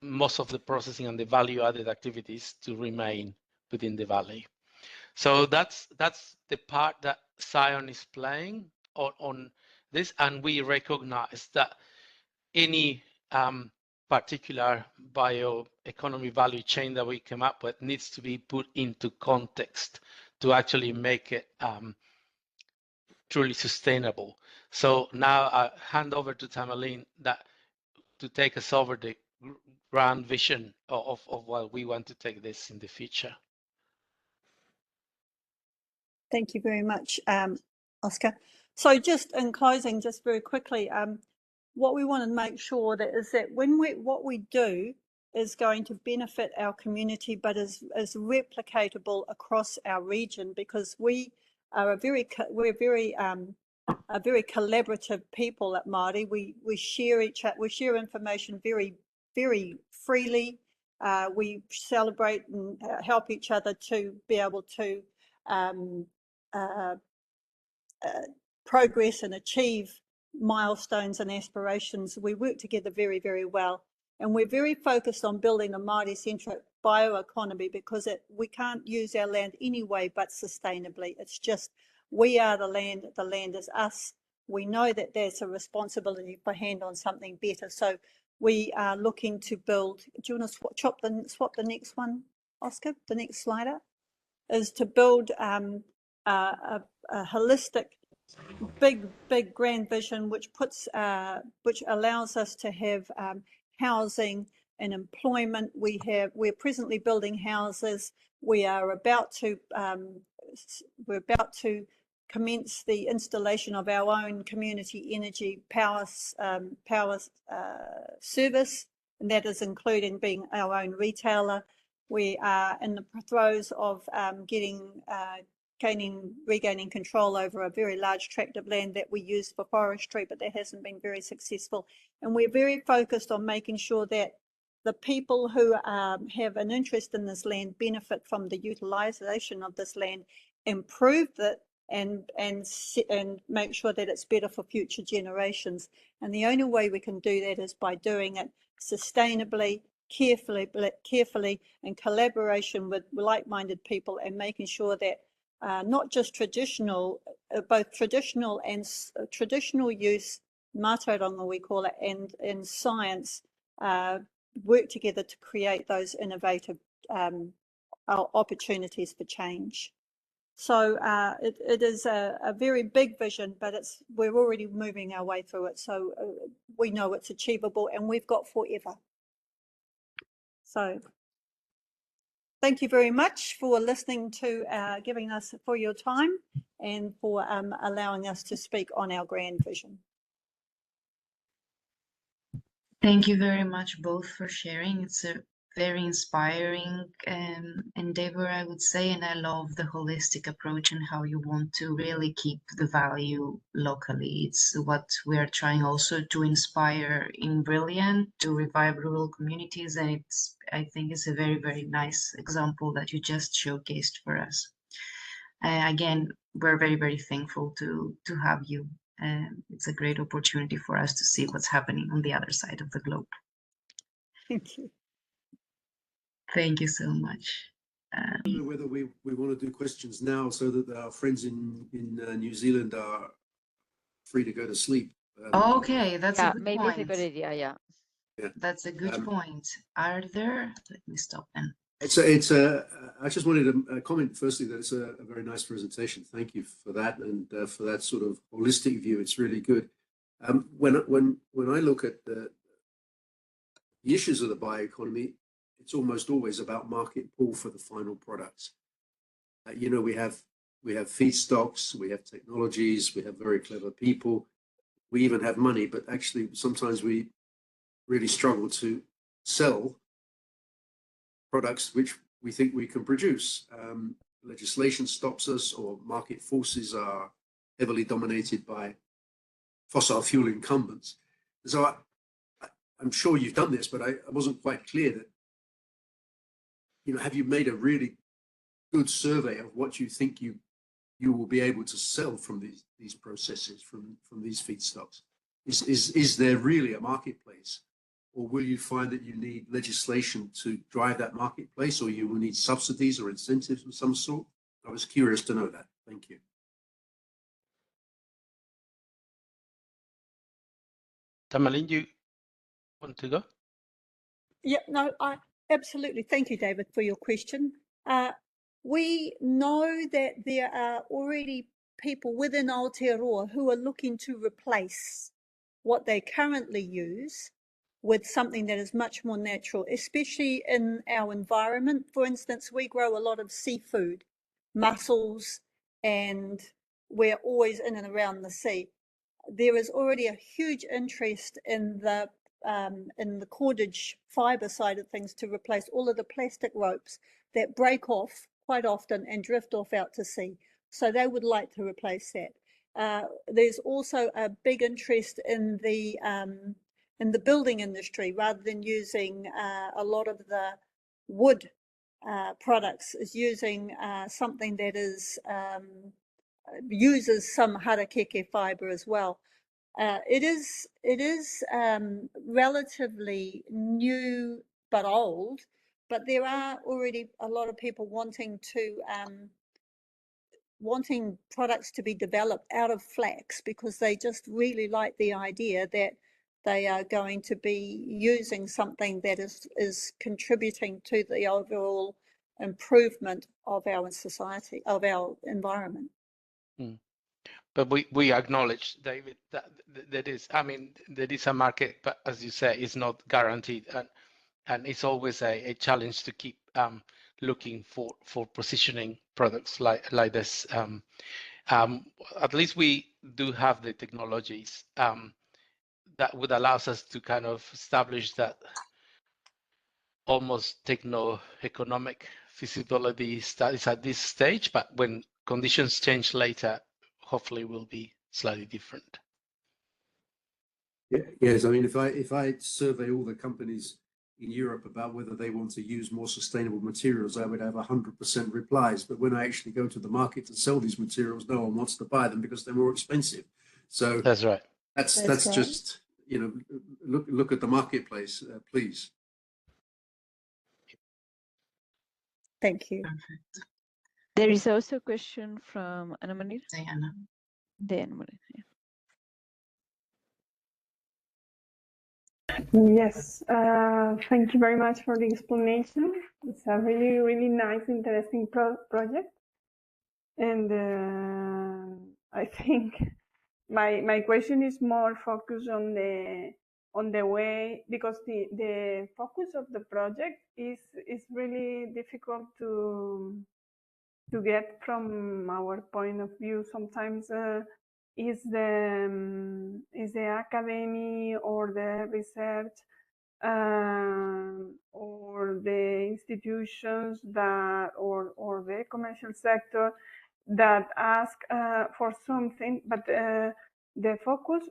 most of the processing and the value added activities to remain within the valley. So that's the part that Scion is playing on this, and we recognize that any particular bioeconomy value chain that we come up with needs to be put into context to actually make it truly sustainable. So now I hand over to Tamerlane to take us over the grand vision of what we want to take this in the future. Thank you very much, Oscar. So just in closing, just very quickly, what we want to make sure that is that what we do is going to benefit our community, but is replicatable across our region, because we are a very collaborative people at Māori. We share information very, very freely. We celebrate and help each other to be able to progress and achieve milestones and aspirations. We work together very, very well, and we're very focused on building a Māori-centric bioeconomy, because we can't use our land anyway but sustainably. It's just we are the land is us. We know that there's a responsibility for hand on something better. So we are looking to build. Do you want to swap the next one, Oscar? The next slider is to build a holistic, big grand vision, which allows us to have housing and employment. We're presently building houses. We are about to commence the installation of our own community energy power service, and that is including being our own retailer. We are in the throes of getting regaining control over a very large tract of land that we use for forestry, but that hasn't been very successful. And we're very focused on making sure that the people who have an interest in this land benefit from the utilisation of this land, improve it, and make sure that it's better for future generations. And the only way we can do that is by doing it sustainably, carefully in collaboration with like-minded people, and making sure that not just traditional, both traditional and traditional use, mātauranga we call it, and science work together to create those innovative opportunities for change. So it is a very big vision, but we're already moving our way through it. So we know it's achievable, and we've got forever. So thank you very much for listening to, giving us for your time, and for allowing us to speak on our grand vision. Thank you very much both for sharing. It's a very inspiring endeavor, I would say, and I love the holistic approach and how you want to really keep the value locally. It's what we are trying also to inspire in Brilliant, to revive rural communities, and I think it's a very, very nice example that you just showcased for us. Again, we're very, very thankful to have you. It's a great opportunity for us to see what's happening on the other side of the globe. Thank you. Thank you so much. I don't know whether we want to do questions now so that our friends in New Zealand are free to go to sleep. Okay, that's a good maybe point. it's a good idea. Yeah. That's a good point. Are there? Let me stop then. I just wanted to comment firstly that it's a very nice presentation. Thank you for that, and for that sort of holistic view. It's really good. When I look at the issues of the bioeconomy, it's almost always about market pull for the final products. You know, we have feedstocks, we have technologies, we have very clever people, we even have money, but actually sometimes we really struggle to sell products which we think we can produce. Legislation stops us, or market forces are heavily dominated by fossil fuel incumbents. So I'm sure you've done this, but I wasn't quite clear that, you know, have you made a really good survey of what you think you will be able to sell from these processes, from these feedstocks? Is there really a marketplace? Or will you find that you need legislation to drive that marketplace, or you will need subsidies or incentives of some sort? I was curious to know that. Thank you. Tamalin, you want to go? Yeah, no, absolutely. Thank you, David, for your question. We know that there are already people within Aotearoa who are looking to replace what they currently use with something that is much more natural, especially in our environment. For instance, we grow a lot of seafood, mussels, and we're always in and around the sea. There is already a huge interest in the cordage fibre side of things to replace all of the plastic ropes that break off quite often and drift off out to sea. So they would like to replace that. There's also a big interest in the building industry, rather than using a lot of the wood products, is using something that is uses some Harakeke fibre as well. It is relatively new but old, but there are already a lot of people wanting products to be developed out of flax, because they just really like the idea that they are going to be using something that is contributing to the overall improvement of our society, of our environment. But we acknowledge, David, that there is a market, but as you say, it's not guaranteed, and it's always a challenge to keep looking for positioning products like this. At least we do have the technologies that would allow us to kind of establish that almost techno-economic feasibility studies at this stage. But when conditions change later, hopefully will be slightly different. Yes, I mean, if I survey all the companies in Europe about whether they want to use more sustainable materials, I would have 100% replies. But when I actually go to the market to sell these materials, no one wants to buy them because they're more expensive. So that's right. That's right. just, you know, look at the marketplace, please. Thank you. Perfect. There is also a question from Ana Maria. Diana. Yes, thank you very much for the explanation. It's a really, really nice, interesting project. And I think my question is more focused on the way, because the focus of the project is really difficult to get from our point of view. Sometimes is the academy or the research or the institutions that or the commercial sector that ask for something, but the focus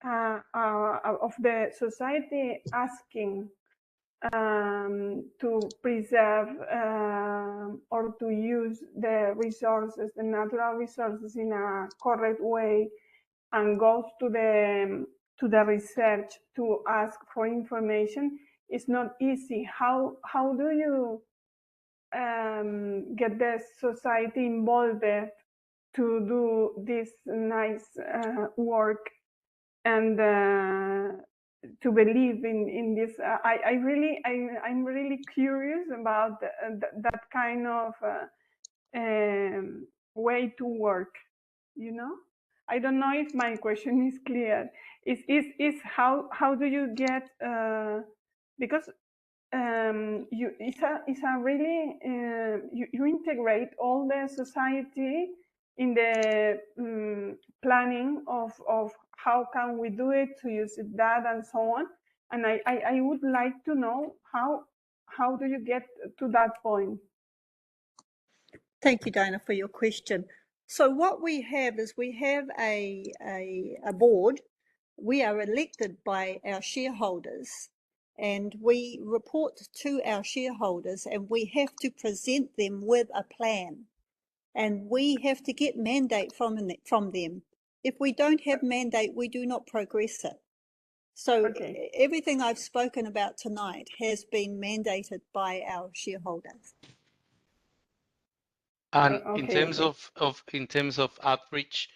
of the society asking to preserve or to use the resources, the natural resources, in a correct way, and goes to the research to ask for information, is not easy. How do you get the society involved to do this nice work and to believe in this? I'm really curious about that kind of way to work, you know. I don't know if my question is clear. Is how do you get because it's a really you integrate all the society in the planning of how can we do it, to use that and so on. And I would like to know how do you get to that point? Thank you, Dana, for your question. So what we have is we have a board. We are elected by our shareholders, and we report to our shareholders, and we have to present them with a plan, and we have to get mandate from them. If we don't have mandate, we do not progress it. So Okay. everything I've spoken about tonight has been mandated by our shareholders. And Okay, in terms of outreach,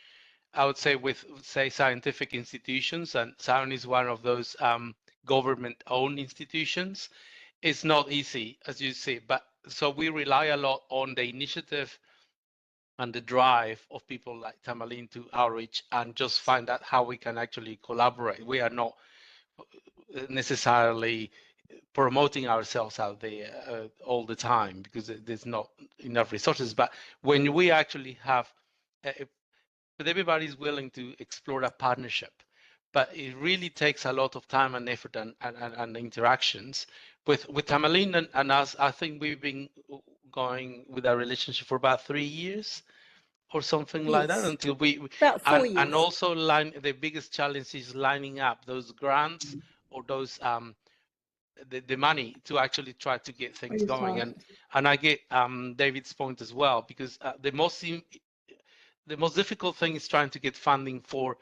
I would say with scientific institutions, and SAUN is one of those government-owned institutions, it's not easy, as you say. But so we rely a lot on the initiative and the drive of people like Tamalin to outreach and just find out how we can actually collaborate. We are not necessarily promoting ourselves out there all the time because there's not enough resources. But when we actually have, but everybody's willing to explore a partnership, but it really takes a lot of time and effort and interactions with Tamalin and us. I think we've been going with our relationship for about 3 years or something like that, until we about 4 years. And also the biggest challenge is lining up those grants or those the money to actually try to get things going. And I get David's point as well, because the most difficult thing is trying to get funding for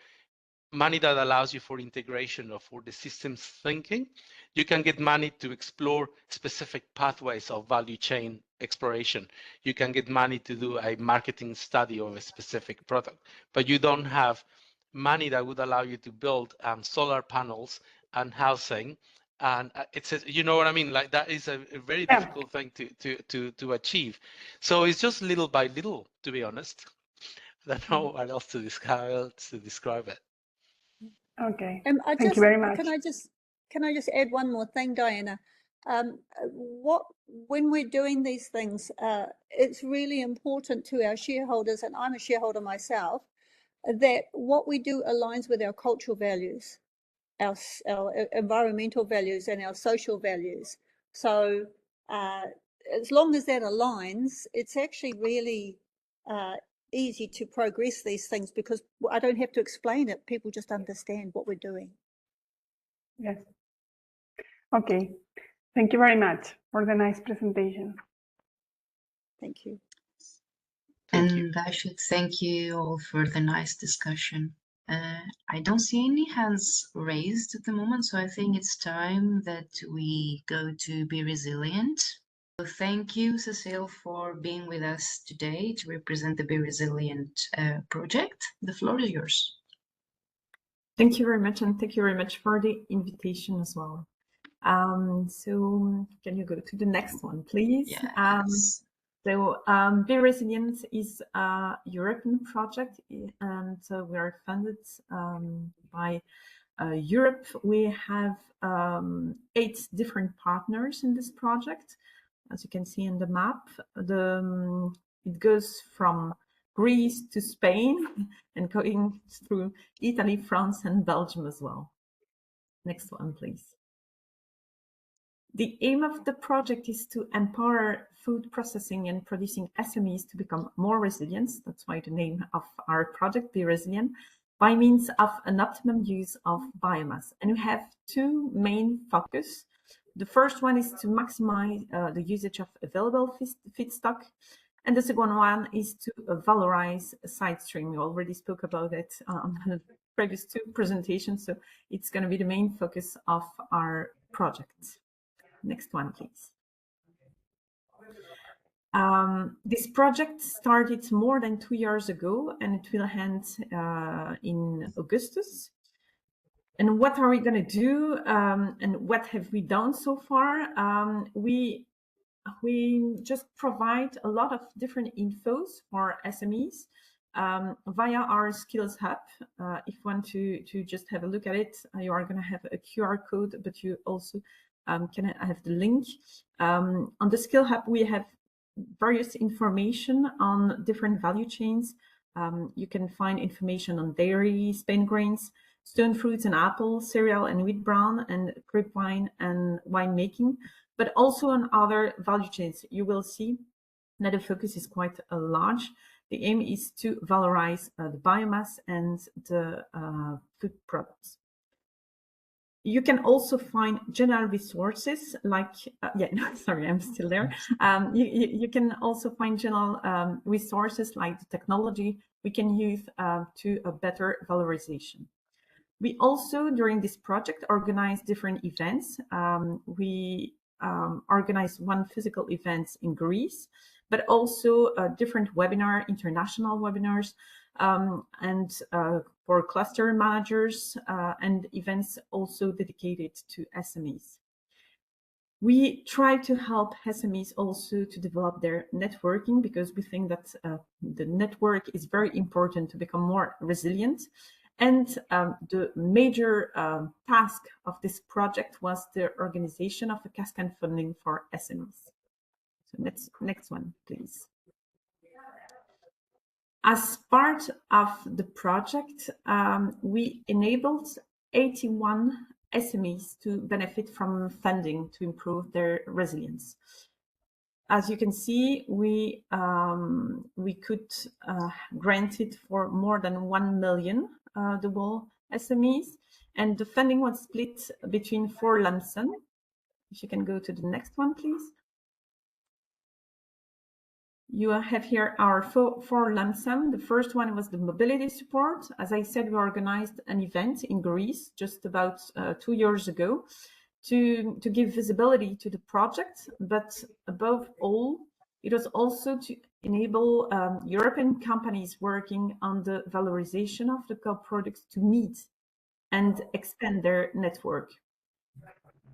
money that allows you for integration or for the systems thinking. You can get money to explore specific pathways of value chain exploration. You can get money to do a marketing study of a specific product, but you don't have money that would allow you to build solar panels and housing. And it says, you know what I mean? Like that is a very difficult thing to achieve. So it's just little by little, to be honest. I don't know what else to describe it. Okay. Thank you very much. Can I just add one more thing, Diana? When we're doing these things, it's really important to our shareholders, and I'm a shareholder myself, that what we do aligns with our cultural values, our environmental values, and our social values. So as long as that aligns, it's actually really easy to progress these things because I don't have to explain it. People just understand what we're doing. Yes. Okay. Thank you very much for the nice presentation. Thank you. And I should thank you all for the nice discussion. I don't see any hands raised at the moment, so I think it's time that we go to Be Resilient. So thank you, Cecile, for being with us today to represent the Be Resilient project. The floor is yours. Thank you very much, and thank you very much for the invitation as well. So can you go to the next one, please? Yes. Be Resilient is a European project, and we are funded by Europe. We have 8 different partners in this project. As you can see in the map, it goes from Greece to Spain and going through Italy, France, and Belgium as well. Next one, please. The aim of the project is to empower food processing and producing SMEs to become more resilient. That's why the name of our project, Be Resilient, by means of an optimum use of biomass. And we have 2 main focus. The first one is to maximize the usage of available feedstock. And the second one is to valorize a side stream. We already spoke about it on the previous 2 presentations. So it's going to be the main focus of our project. Next one, please. This project started more than 2 years ago, and it will end in Augustus. And what are we going to do, and what have we done so far? We just provide a lot of different infos for SMEs via our Skills Hub. If you want to just have a look at it, you are going to have a QR code, but you also can I have the link? On the Skill Hub, we have various information on different value chains. You can find information on dairy, Spain grains, stone fruits and apples, cereal and wheat bran, and grapevine and winemaking, but also on other value chains. You will see that the focus is quite large. The aim is to valorize the biomass and the food products. You can also find general resources like, sorry, I'm still there. You can also find general resources like the technology we can use to a better valorization. We also, during this project, organize different events. We organize 1 physical event in Greece, but also different international webinars, and for cluster managers and events also dedicated to SMEs. We try to help SMEs also to develop their networking because we think that the network is very important to become more resilient. And the major task of this project was the organization of a cascade funding for SMEs. So next one, please. As part of the project, we enabled 81 SMEs to benefit from funding to improve their resilience. As you can see, we could grant it for more than 1 million the whole SMEs, and the funding was split between 4 lump sum. If you can go to the next one, please. You have here our 4 lump sum. The first one was the mobility support. As I said, we organized an event in Greece just about 2 years ago to give visibility to the project, but above all, it was also to enable European companies working on the valorization of the co-products to meet and expand their network.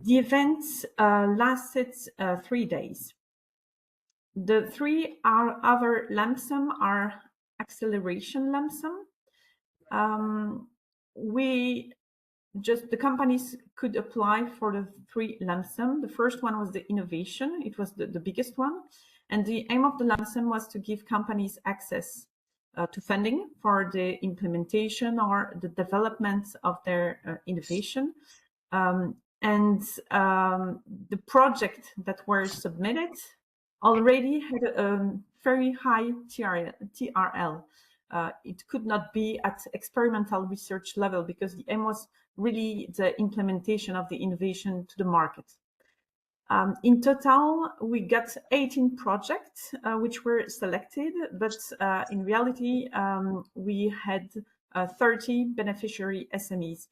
The events lasted 3 days. The 3 other lump sum are acceleration lump sum. The companies could apply for the 3 lump sum. The first one was the innovation. It was the biggest one. And the aim of the lump sum was to give companies access to funding for the implementation or the development of their innovation. The project that were submitted already had a very high TRL. It could not be at experimental research level because the aim was really the implementation of the innovation to the market. In total, we got 18 projects which were selected, but in reality, we had 30 beneficiary SMEs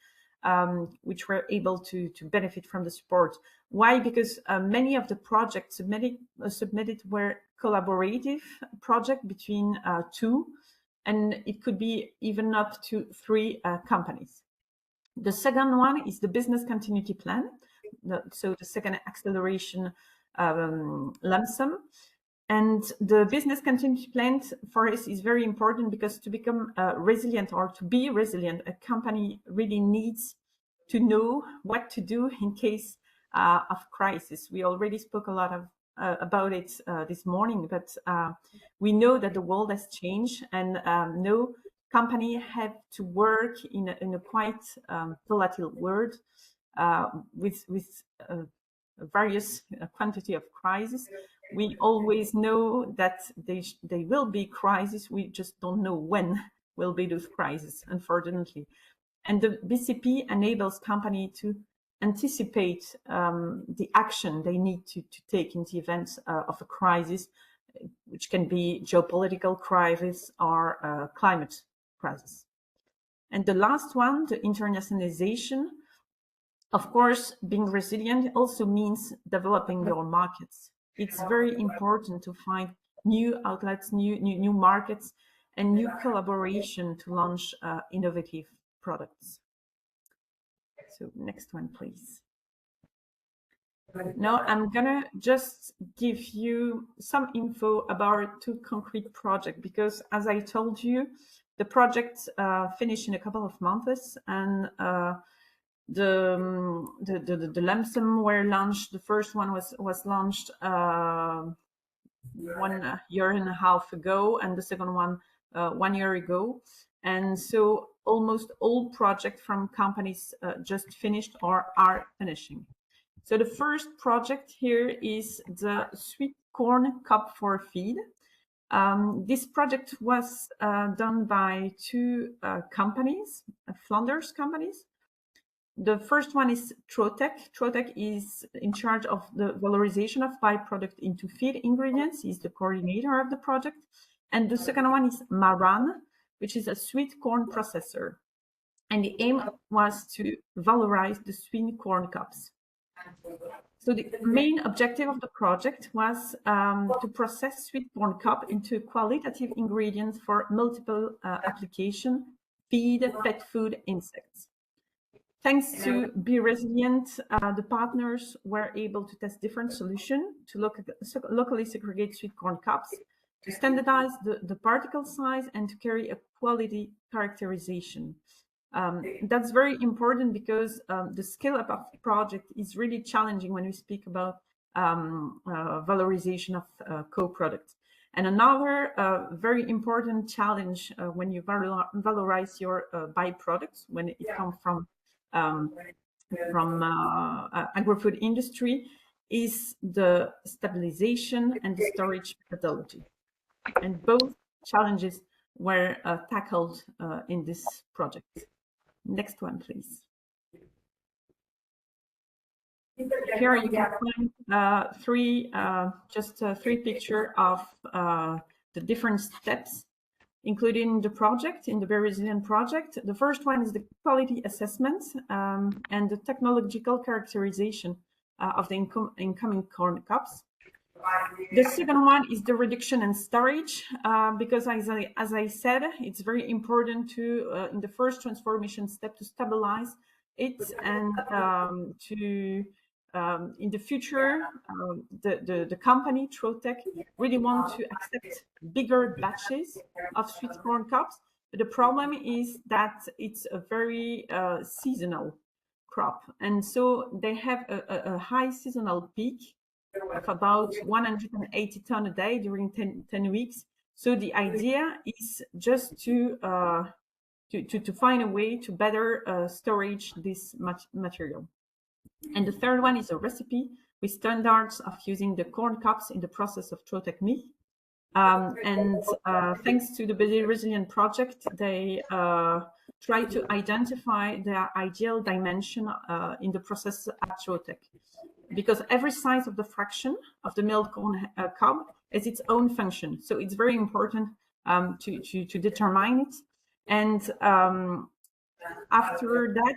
which were able to benefit from the support. Why? Because many of the projects submitted were collaborative projects between two, and it could be even up to 3 companies. The second one is the business continuity plan. So the second acceleration lump sum. And the business continuity plan for us is very important because to become resilient or to be resilient, a company really needs to know what to do in case of crisis. We already spoke a lot about it this morning, but we know that the world has changed and no company have to work in a quite volatile world with various quantity of crises. We always know that they will be crises. We just don't know when will be those crises, unfortunately. And the BCP enables company to anticipate the action they need to take in the event of a crisis, which can be geopolitical crisis or climate crisis. And the last one, the internationalization. Of course, being resilient also means developing your markets. It's very important to find new outlets, new markets, and new collaboration to launch innovative products. So next one, please. Now I'm gonna just give you some info about 2 concrete projects because, as I told you, the project finished in a couple of months, and the lump sum were launched. The first one was launched 1.5 years ago, and the second one 1 year ago. And so almost all projects from companies just finished or are finishing. So the first project here is the sweet corn cup for feed. This project was done by 2 companies, Flanders companies. The first one is Trotec. Trotec is in charge of the valorization of byproduct into feed ingredients. He's the coordinator of the project. And the second one is Maran, which is a sweet corn processor. And the aim was to valorize the sweet corn cups. So the main objective of the project was to process sweet corn cup into qualitative ingredients for multiple application, feed, pet food, insects. Thanks to Be Resilient, the partners were able to test different solutions to locally segregate sweet corn cups, to standardize the particle size, and to carry a quality characterization. That's very important because the scale-up of the project is really challenging when we speak about valorization of co-products. And another very important challenge when you valorize your byproducts, when it comes from agri-food industry, is the stabilization and the storage methodology. And both challenges were tackled in this project. Next one, please. Here you can find three pictures of the different steps, including the project, in the Be Resilient project. The first one is the quality assessment and the technological characterization of the incoming corn cups. The second one is the reduction and storage, because as I said, it's very important to, in the first transformation step, to stabilize it and to, in the future, the company, Trotec, really want to accept bigger batches of sweet corn cups. But the problem is that it's a very seasonal crop. And so they have a high seasonal peak of about 180 tons a day during 10 weeks. So the idea is just to find a way to better storage this material. And the third one is a recipe with standards of using the corn cups in the process of Trotec meat. Thanks to the Resilient project, they try to identify their ideal dimension in the process agrotech, because every size of the fraction of the milled corn cob has its own function. So it's very important to determine it. And after that,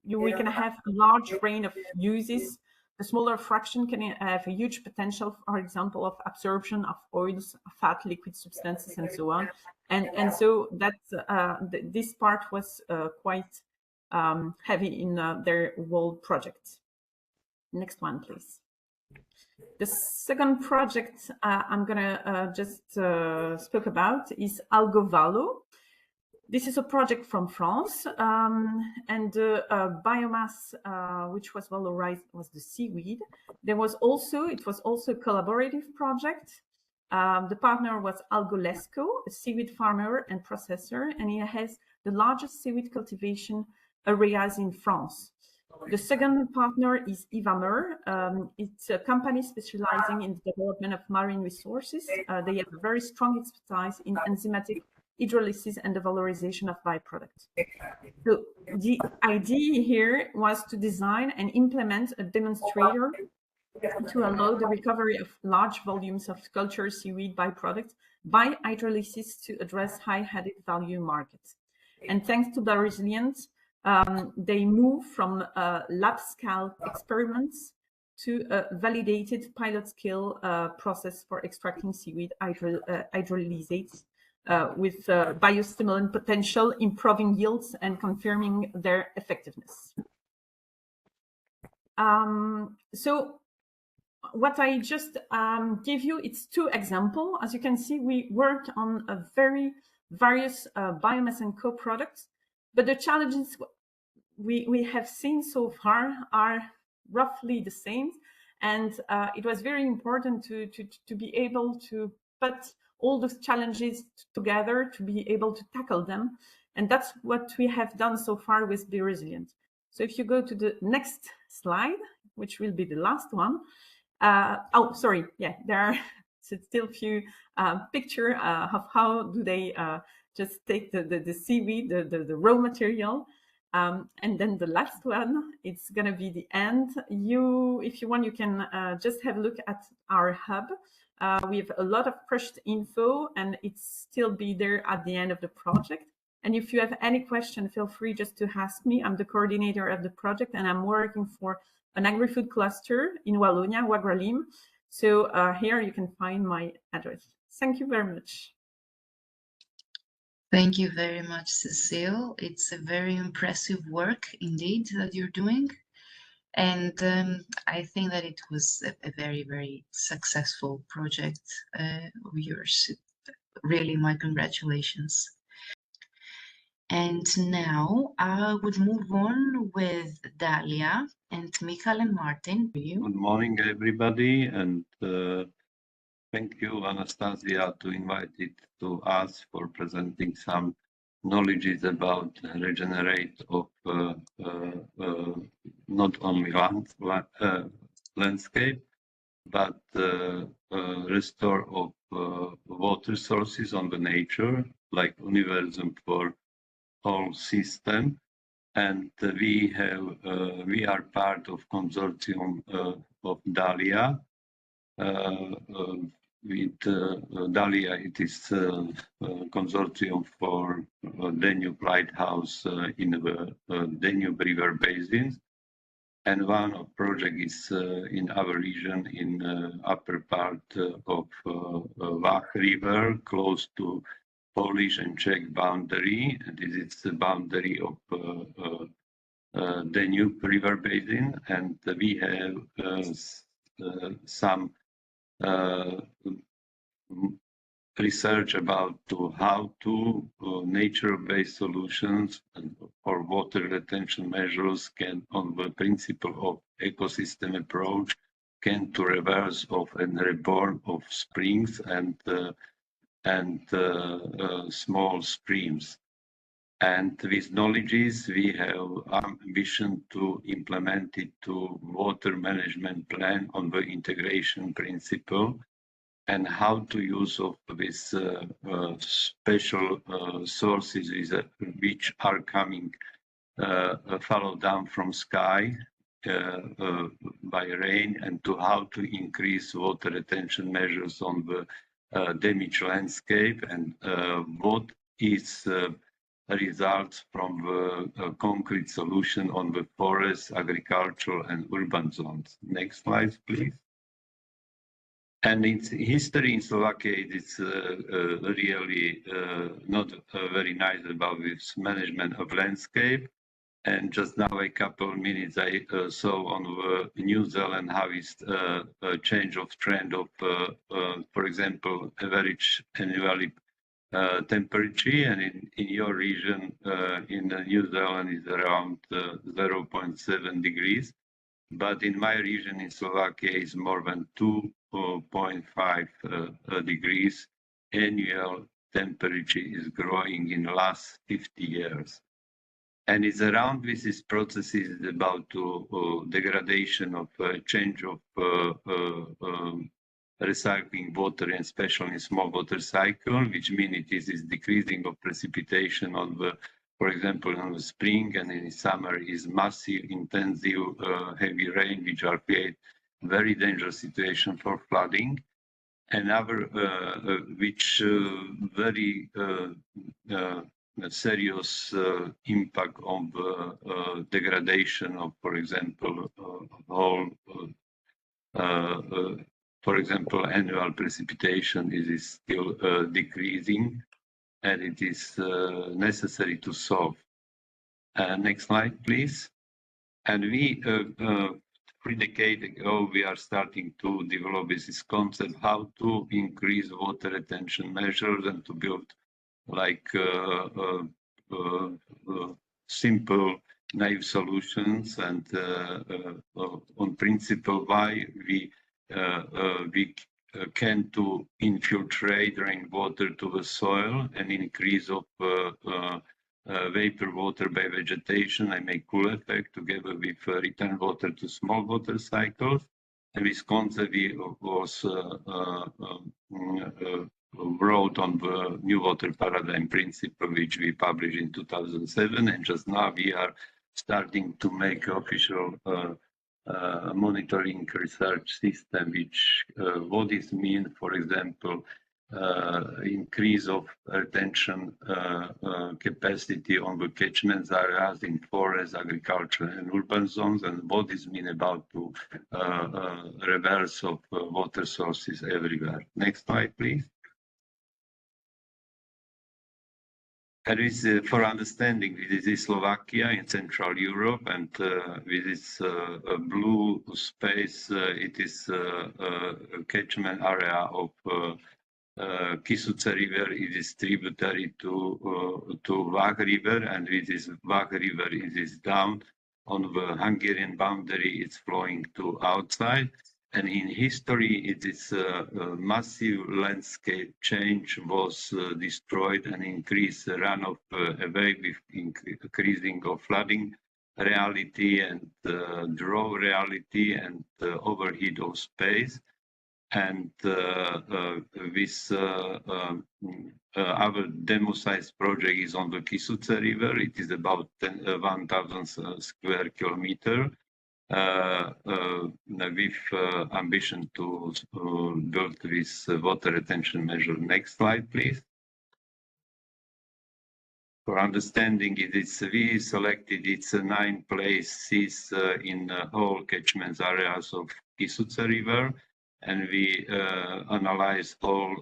we can have a large range of uses. The smaller fraction can have a huge potential, for example, of absorption of oils, fat, liquid substances, and so on. And so that's this part was quite heavy in their whole project. Next one, please. The second project I'm gonna just spoke about is Algovalo. This is a project from France, and the biomass which was valorized was the seaweed. It was also a collaborative project. The partner was Algolesco, a seaweed farmer and processor, and he has the largest seaweed cultivation areas in France. The second partner is Ivamer. It's a company specializing in the development of marine resources. They have a very strong expertise in enzymatic hydrolysis and the valorization of byproducts. So the idea here was to design and implement a demonstrator to allow the recovery of large volumes of cultured seaweed byproducts by hydrolysis to address high added value markets. And thanks to the resilience, they move from lab scale experiments to a validated pilot scale process for extracting seaweed hydrolysates with biostimulant potential, improving yields and confirming their effectiveness. So what I just give you, it's two examples. As you can see, we worked on a very various biomass and co-products, but the challenges we have seen so far are roughly the same. And it was very important to be able to put all those challenges together to be able to tackle them. And that's what we have done so far with Be Resilient. So if you go to the next slide, which will be the last one. Oh, sorry. Yeah, there are still a few pictures of how do they just take the seaweed, the raw material. And then the last one, it's going to be the end. If you want, you can just have a look at our hub. We have a lot of pushed info, and it's still be there at the end of the project. And if you have any question, feel free just to ask me. I'm the coordinator of the project, and I'm working for an agri-food cluster in Wallonia, Wagralim. So here you can find my address. Thank you very much. Thank you very much, Cecile. It's a very impressive work indeed that you're doing. And I think that it was a very, very successful project of yours. Really, my congratulations. And now I would move on with Dalia and Michael and Martin. Good morning, everybody, and thank you, Anastasia, to invite it to us for presenting some knowledge about regenerate of not only landscape, but restore of water sources on the nature, like universum for whole system. And we are part of consortium of DALIA. With DALIA, it is consortium for Danube Lighthouse in the Danube River basins. And one of project is in our region in upper part of Vach River, close to Polish and Czech boundary. And this is the boundary of Danube River basin. And we have some research about how to nature-based solutions for water retention measures can, on the principle of ecosystem approach, can to reverse of and reborn of springs and small streams. And with knowledges, we have ambition to implement it to water management plan on the integration principle. and how to use of this special sources which are coming follow down from sky by rain, and to how to increase water retention measures on the damaged landscape, and what is results from the concrete solution on the forest, agricultural and urban zones. Next slide, please. And its history in Slovakia, it's really not very nice about this management of landscape. And just now, a couple of minutes, I saw on the New Zealand how is a change of trend of, for example, average annually temperature, and in your region in New Zealand is around 0.7 degrees, but in my region in Slovakia is more than 2.5 degrees. Annual temperature is growing in the last 50 years. And it's around this processes about degradation of change of recycling water, and especially in small water cycle, which means it is decreasing of precipitation on the, for example, in the spring, and in the summer is massive, intensive, heavy rain, which are create very dangerous situation for flooding. Another, which very serious impact on the degradation of, for example, whole, for example, annual precipitation is still decreasing, and it is necessary to solve. Next slide, please. And we, 3 decades ago, we are starting to develop this concept, how to increase water retention measures and to build like simple, naive solutions, and on principle why we can to infiltrate rainwater to the soil and increase of vapor water by vegetation and make cool effect together with return water to small water cycles. And this concept was wrote on the new water paradigm principle, which we published in 2007. And just now we are starting to make official monitoring research system, which what this mean, for example, increase of retention capacity on the catchment areas in forest, agriculture and urban zones, and what this mean about to reverse of water sources everywhere. Next slide, please. And this, for understanding, this is Slovakia in Central Europe, and with its blue space, it is a catchment area of Kysuce River. It is tributary to Vach River, and with this Vach River, it is down on the Hungarian boundary. It's flowing to outside. And in history, it is a massive landscape change was destroyed and increased runoff away with increasing of flooding reality and drought reality and overheat of space. And this our demo size project is on the Kysuce River. It is about 1,000 square kilometer. With ambition to build this water retention measure. Next slide, please. For understanding it, we selected its 9 places in whole catchment areas of Kysuce River, and we analyzed all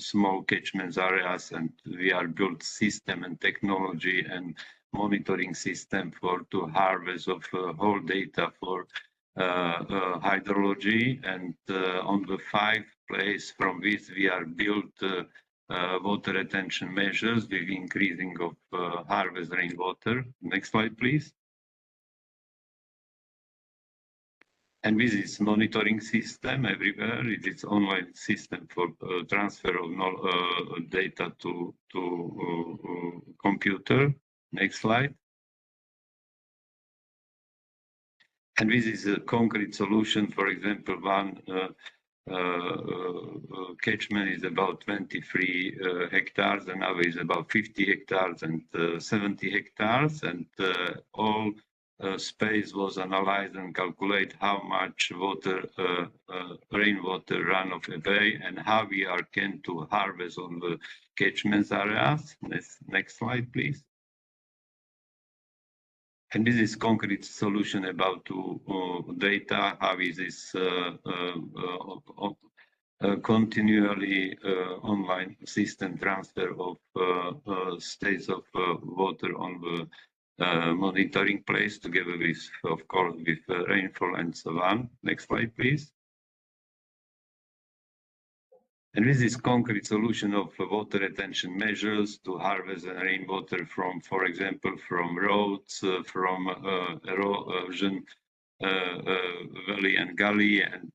small catchment areas, and we are built system and technology and monitoring system for to harvest of whole data for hydrology, and on the 5 place from which we are built water retention measures with increasing of harvest rainwater. Next slide, please. And with this monitoring system everywhere, it is online system for transfer of data to computer. Next slide. And this is a concrete solution. For example, one catchment is about 23 hectares, and now is about 50 hectares and 70 hectares, and all space was analyzed and calculate how much water, rainwater runoff away, and how we can to harvest on the catchment areas. Next slide, please. And this is concrete solution about data. How is this continually online system transfer of states of water on the monitoring place together with, of course, with rainfall and so on. Next slide, please. And with this concrete solution of water retention measures to harvest rainwater from, for example, from roads, from erosion, valley and gully, and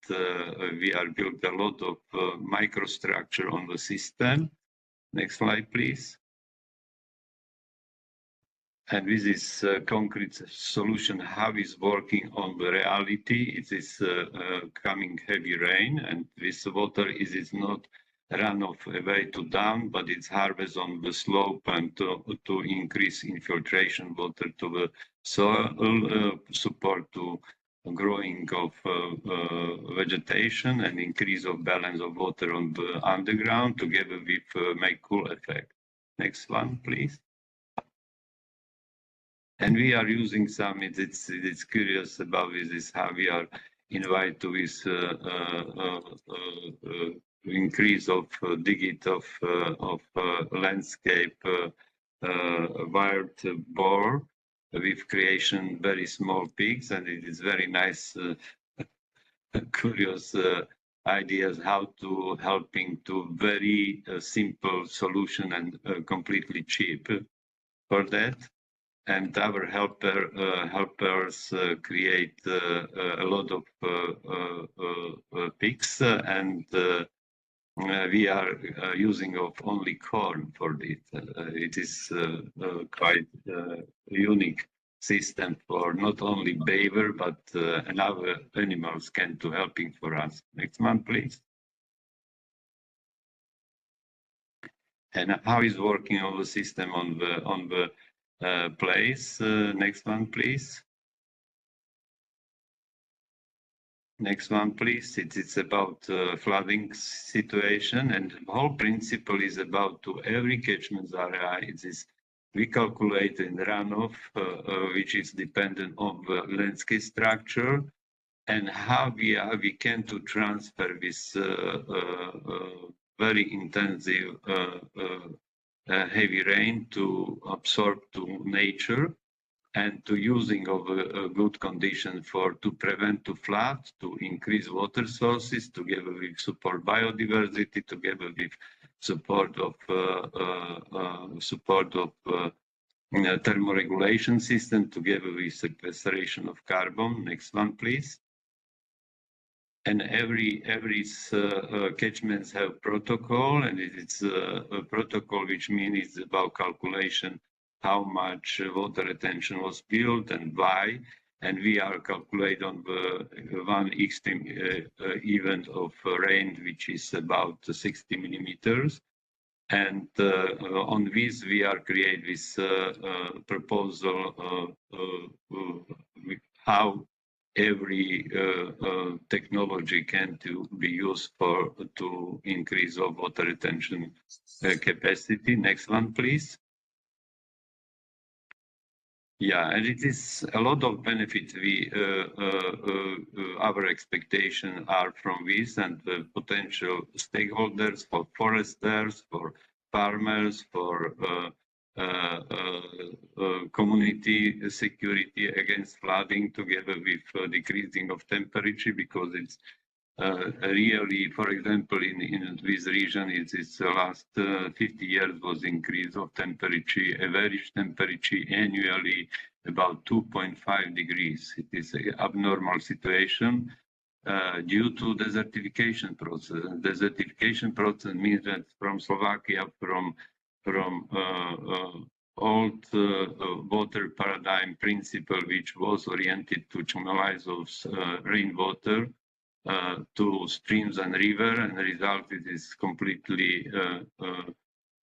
we are built a lot of microstructure on the system. Next slide, please. And with this concrete solution, how is working on the reality? It is coming heavy rain, and this water is not runoff away to down, but it's harvest on the slope and to increase infiltration water to the soil, support to growing of vegetation and increase of balance of water on the underground together with make cool effect. Next one, please. And we are using some, it's curious about this, how we are invite to this increase of digit of landscape wired bore with creation very small peaks, and it is very nice, curious ideas how to helping to very simple solution and completely cheap for that. And our helpers create a lot of peaks, and we are using of only corn for it. It is quite unique system for not only beaver but other animals can to helping for us. Next one, please. And how is working on the system on the place. Next one, please. Next one, please. It's about flooding situation, and the whole principle is about to every catchment area. It is we calculate in runoff, which is dependent on the landscape structure, and how we can to transfer this very intensive heavy rain to absorb to nature, and to using of a good condition to prevent to flood, to increase water sources, together with support biodiversity, together with support of thermoregulation system, together with sequestration of carbon. Next one, please. And every catchments have protocol, and it's a protocol which means it's about calculation how much water retention was built and why. And we are calculate on the one extreme event of rain, which is about 60 millimeters. And on this, we are create this proposal how every technology can to be used to increase of water retention capacity. Next one, please. Yeah, and it is a lot of benefits. Our expectation are from this, and the potential stakeholders, for foresters, for farmers, for community security against flooding, together with decreasing of temperature, because it's really, for example, in this region, it's last 50 years was increase of temperature, average temperature annually about 2.5 degrees. It is an abnormal situation due to desertification process. And desertification process means that from Slovakia, from old water paradigm principle, which was oriented to channelize of rainwater, to streams and river, and the result is completely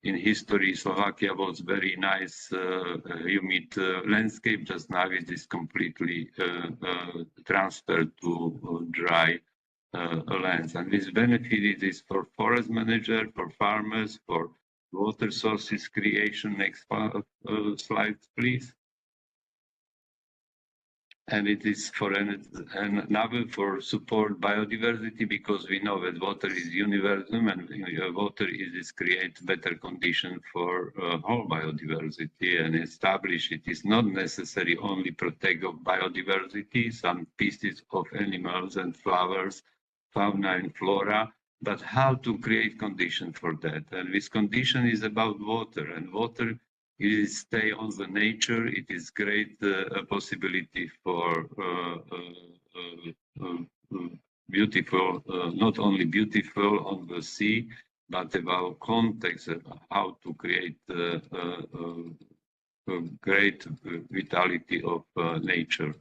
in history. Slovakia was very nice humid landscape. Just now it is completely transferred to dry lands, and this benefit is for forest manager, for farmers, for water sources creation. Next slide, please. And it is for another for support biodiversity, because we know that water is universal, and water is create better condition for whole biodiversity and establish it is not necessary only protect of biodiversity, some species of animals and flowers, fauna and flora, but how to create conditions for that. And this condition is about water, and water is stay on the nature. It is great possibility for beautiful, not only beautiful on the sea, but about context of how to create great vitality of nature.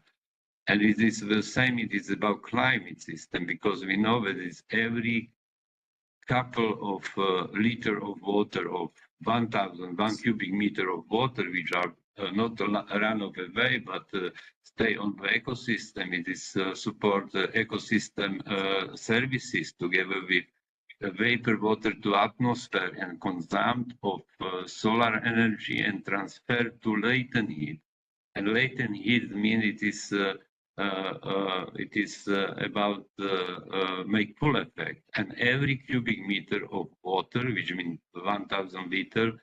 And it is the same, it is about climate system, because we know that it's every couple of liter of water of 1 cubic meter of water, which are not run away, but stay on the ecosystem. It is support ecosystem services together with vapor water to atmosphere and consumption of solar energy and transfer to latent heat. And latent heat means it is about make full effect, and every cubic meter of water, which means 1,000 liters,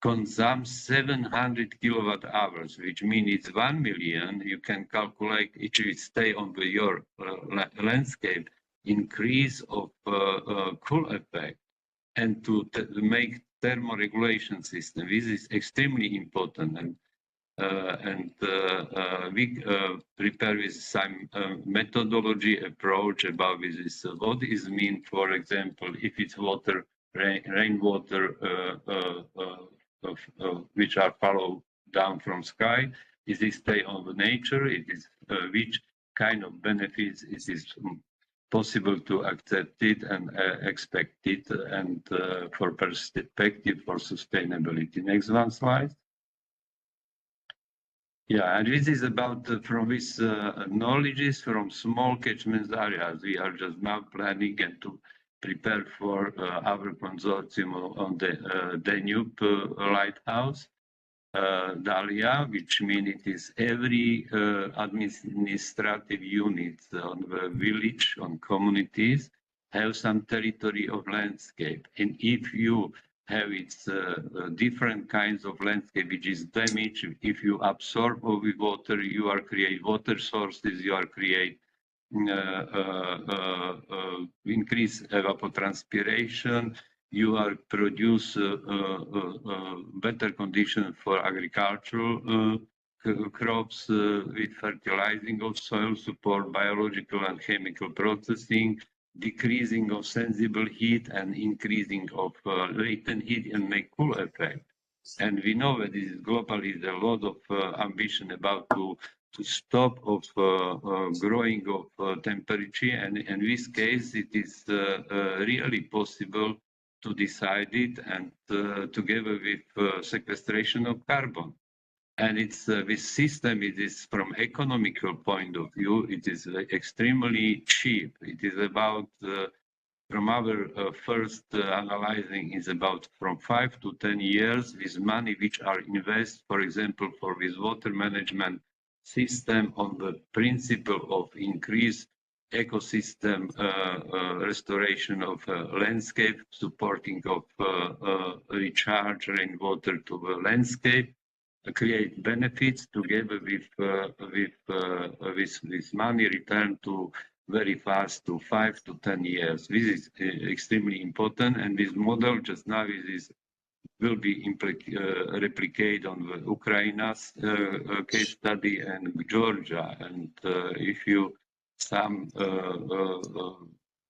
consumes 700 kilowatt hours, which means it's 1 million. You can calculate it will stay on your landscape, increase of cool effect, and to make thermoregulation system. This is extremely important, and we prepare with some methodology approach about this. What is mean, for example, if it's water, rainwater, which are follow down from sky, is it stay on the nature? It is which kind of benefits it is possible to accept it and expect it, and for perspective for sustainability. Next one slide. Yeah, and this is about from this knowledges from small catchment areas. We are just now planning and to prepare for our consortium on the Danube lighthouse, DALIA, which means it is every administrative unit on the village, on communities, have some territory of landscape. And if you have its different kinds of landscape which is damaged, if you absorb all the water, you are create water sources, you are create increase evapotranspiration, you are produce better condition for agricultural crops with fertilizing of soil, support biological and chemical processing, decreasing of sensible heat and increasing of latent heat and make cool effect. And we know that this is globally a lot of ambition about to stop of growing of temperature, and in this case it is really possible to decide it, and together with sequestration of carbon. And it's this system, it is from economical point of view, it is extremely cheap. It is about, from our first analyzing, is about from 5 to 10 years with money which are invested, for example, for this water management system on the principle of increased ecosystem restoration of landscape, supporting of recharge rainwater to the landscape, create benefits together with money return to very fast to 5 to 10 years. This is extremely important, and this model just now will be replicated on the Ukraine's case study and Georgia. And if you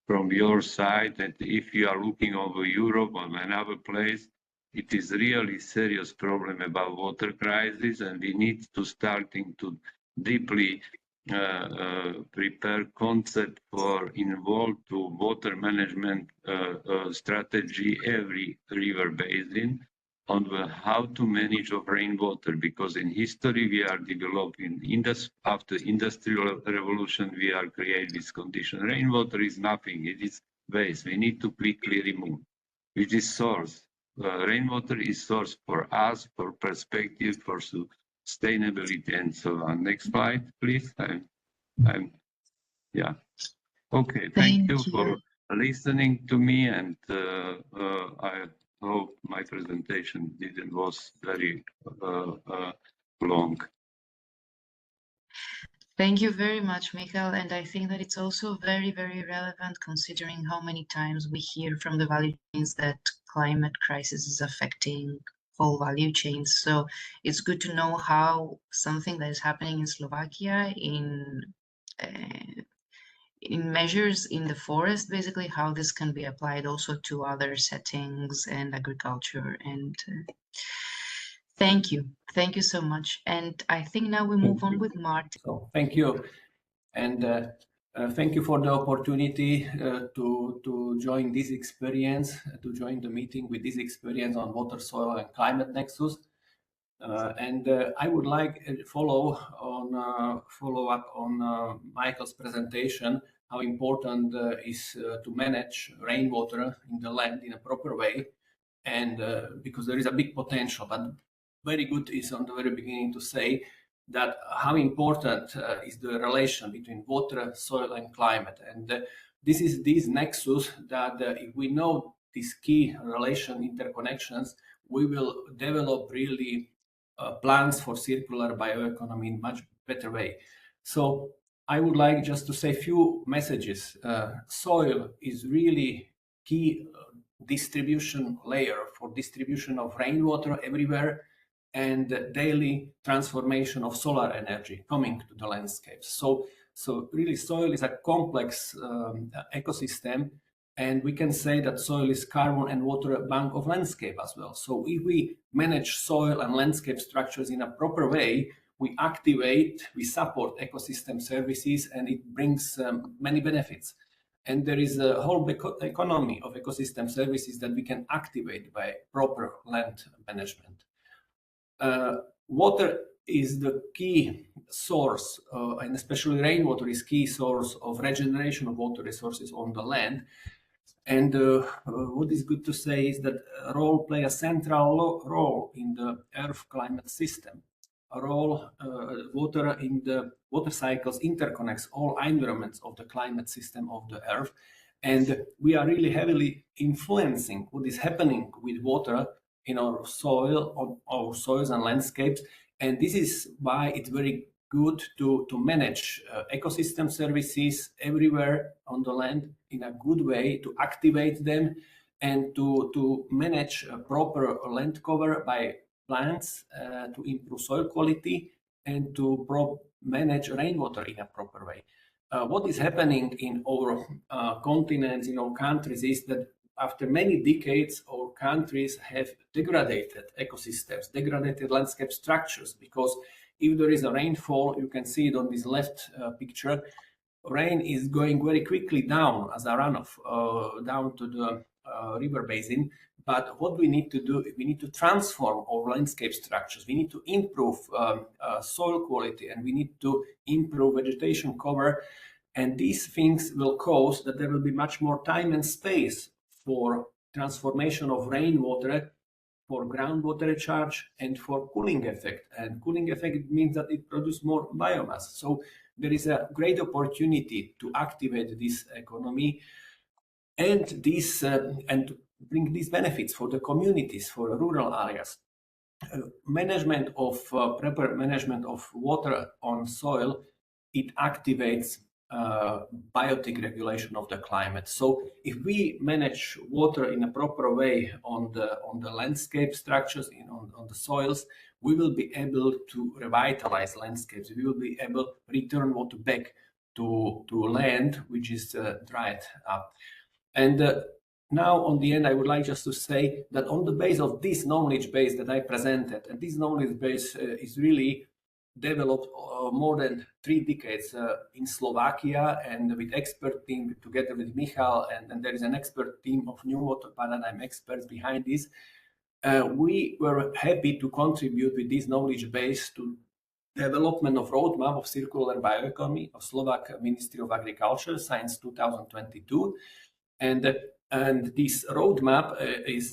from your side, that if you are looking over Europe or another place, it is really serious problem about water crisis, and we need to starting to deeply prepare concept for involved to water management strategy every river basin on how to manage of rainwater, because in history we are developing after industrial revolution we are create this condition. Rainwater is nothing, it is waste. We need to quickly remove, which is source. Rainwater is source for us, for perspective, for sustainability, and so on. Next slide, please. Yeah. Okay. Thank you for listening to me, and I hope my presentation was very long. Thank you very much, Michael. And I think that it's also very, very relevant considering how many times we hear from the value chains that climate crisis is affecting whole value chains. So it's good to know how something that is happening in Slovakia in measures in the forest, basically how this can be applied also to other settings and agriculture. And thank you so much. And I think now we move on with Martin. So thank you, and thank you for the opportunity to join this experience, to join the meeting with this experience on water, soil, and climate nexus. And I would like to follow up on Michael's presentation, how important is to manage rainwater in the land in a proper way, and because there is a big potential. But very good is on the very beginning to say that how important is the relation between water, soil, and climate, and this is this nexus that if we know these key relation interconnections, we will develop really plans for circular bioeconomy in much better way. So I would like just to say a few messages. Soil is really key distribution layer for distribution of rainwater everywhere, and daily transformation of solar energy coming to the landscapes. So really soil is a complex ecosystem, and we can say that soil is carbon and water bank of landscape as well. So if we manage soil and landscape structures in a proper way, we activate, we support ecosystem services, and it brings many benefits. And there is a whole economy of ecosystem services that we can activate by proper land management. Water is the key source, and especially rainwater is key source of regeneration of water resources on the land. And what is good to say is that play a central role in the Earth climate system. Water in the water cycles interconnects all environments of the climate system of the Earth, and we are really heavily influencing what is happening with water in our soil, on our soils and landscapes. And this is why it's very good to manage ecosystem services everywhere on the land in a good way, to activate them, and to manage proper land cover by plants, to improve soil quality, and to manage rainwater in a proper way. What is happening in our continents, in our countries, is that after many decades, our countries have degraded ecosystems, degraded landscape structures, because if there is a rainfall, you can see it on this left picture, rain is going very quickly down as a runoff down to the river basin. But what we need to do, we need to transform our landscape structures. We need to improve soil quality, and we need to improve vegetation cover. And these things will cause that there will be much more time and space for transformation of rainwater, for groundwater recharge, and for cooling effect. And cooling effect means that it produces more biomass. So there is a great opportunity to activate this economy and this and bring these benefits for the communities, for rural areas. Proper management of water on soil, it activates biotic regulation of the climate. So if we manage water in a proper way on the landscape structures, on the soils, we will be able to revitalize landscapes. We will be able to return water back to land which is dried up. And now on the end, I would like just to say that on the base of this knowledge base that I presented, and this knowledge base is really developed more than 3 decades in Slovakia, and with expert team together with Michal, and there is an expert team of new water paradigm experts behind this. We were happy to contribute with this knowledge base to development of roadmap of circular bioeconomy of Slovak Ministry of Agriculture since 2022, and this roadmap is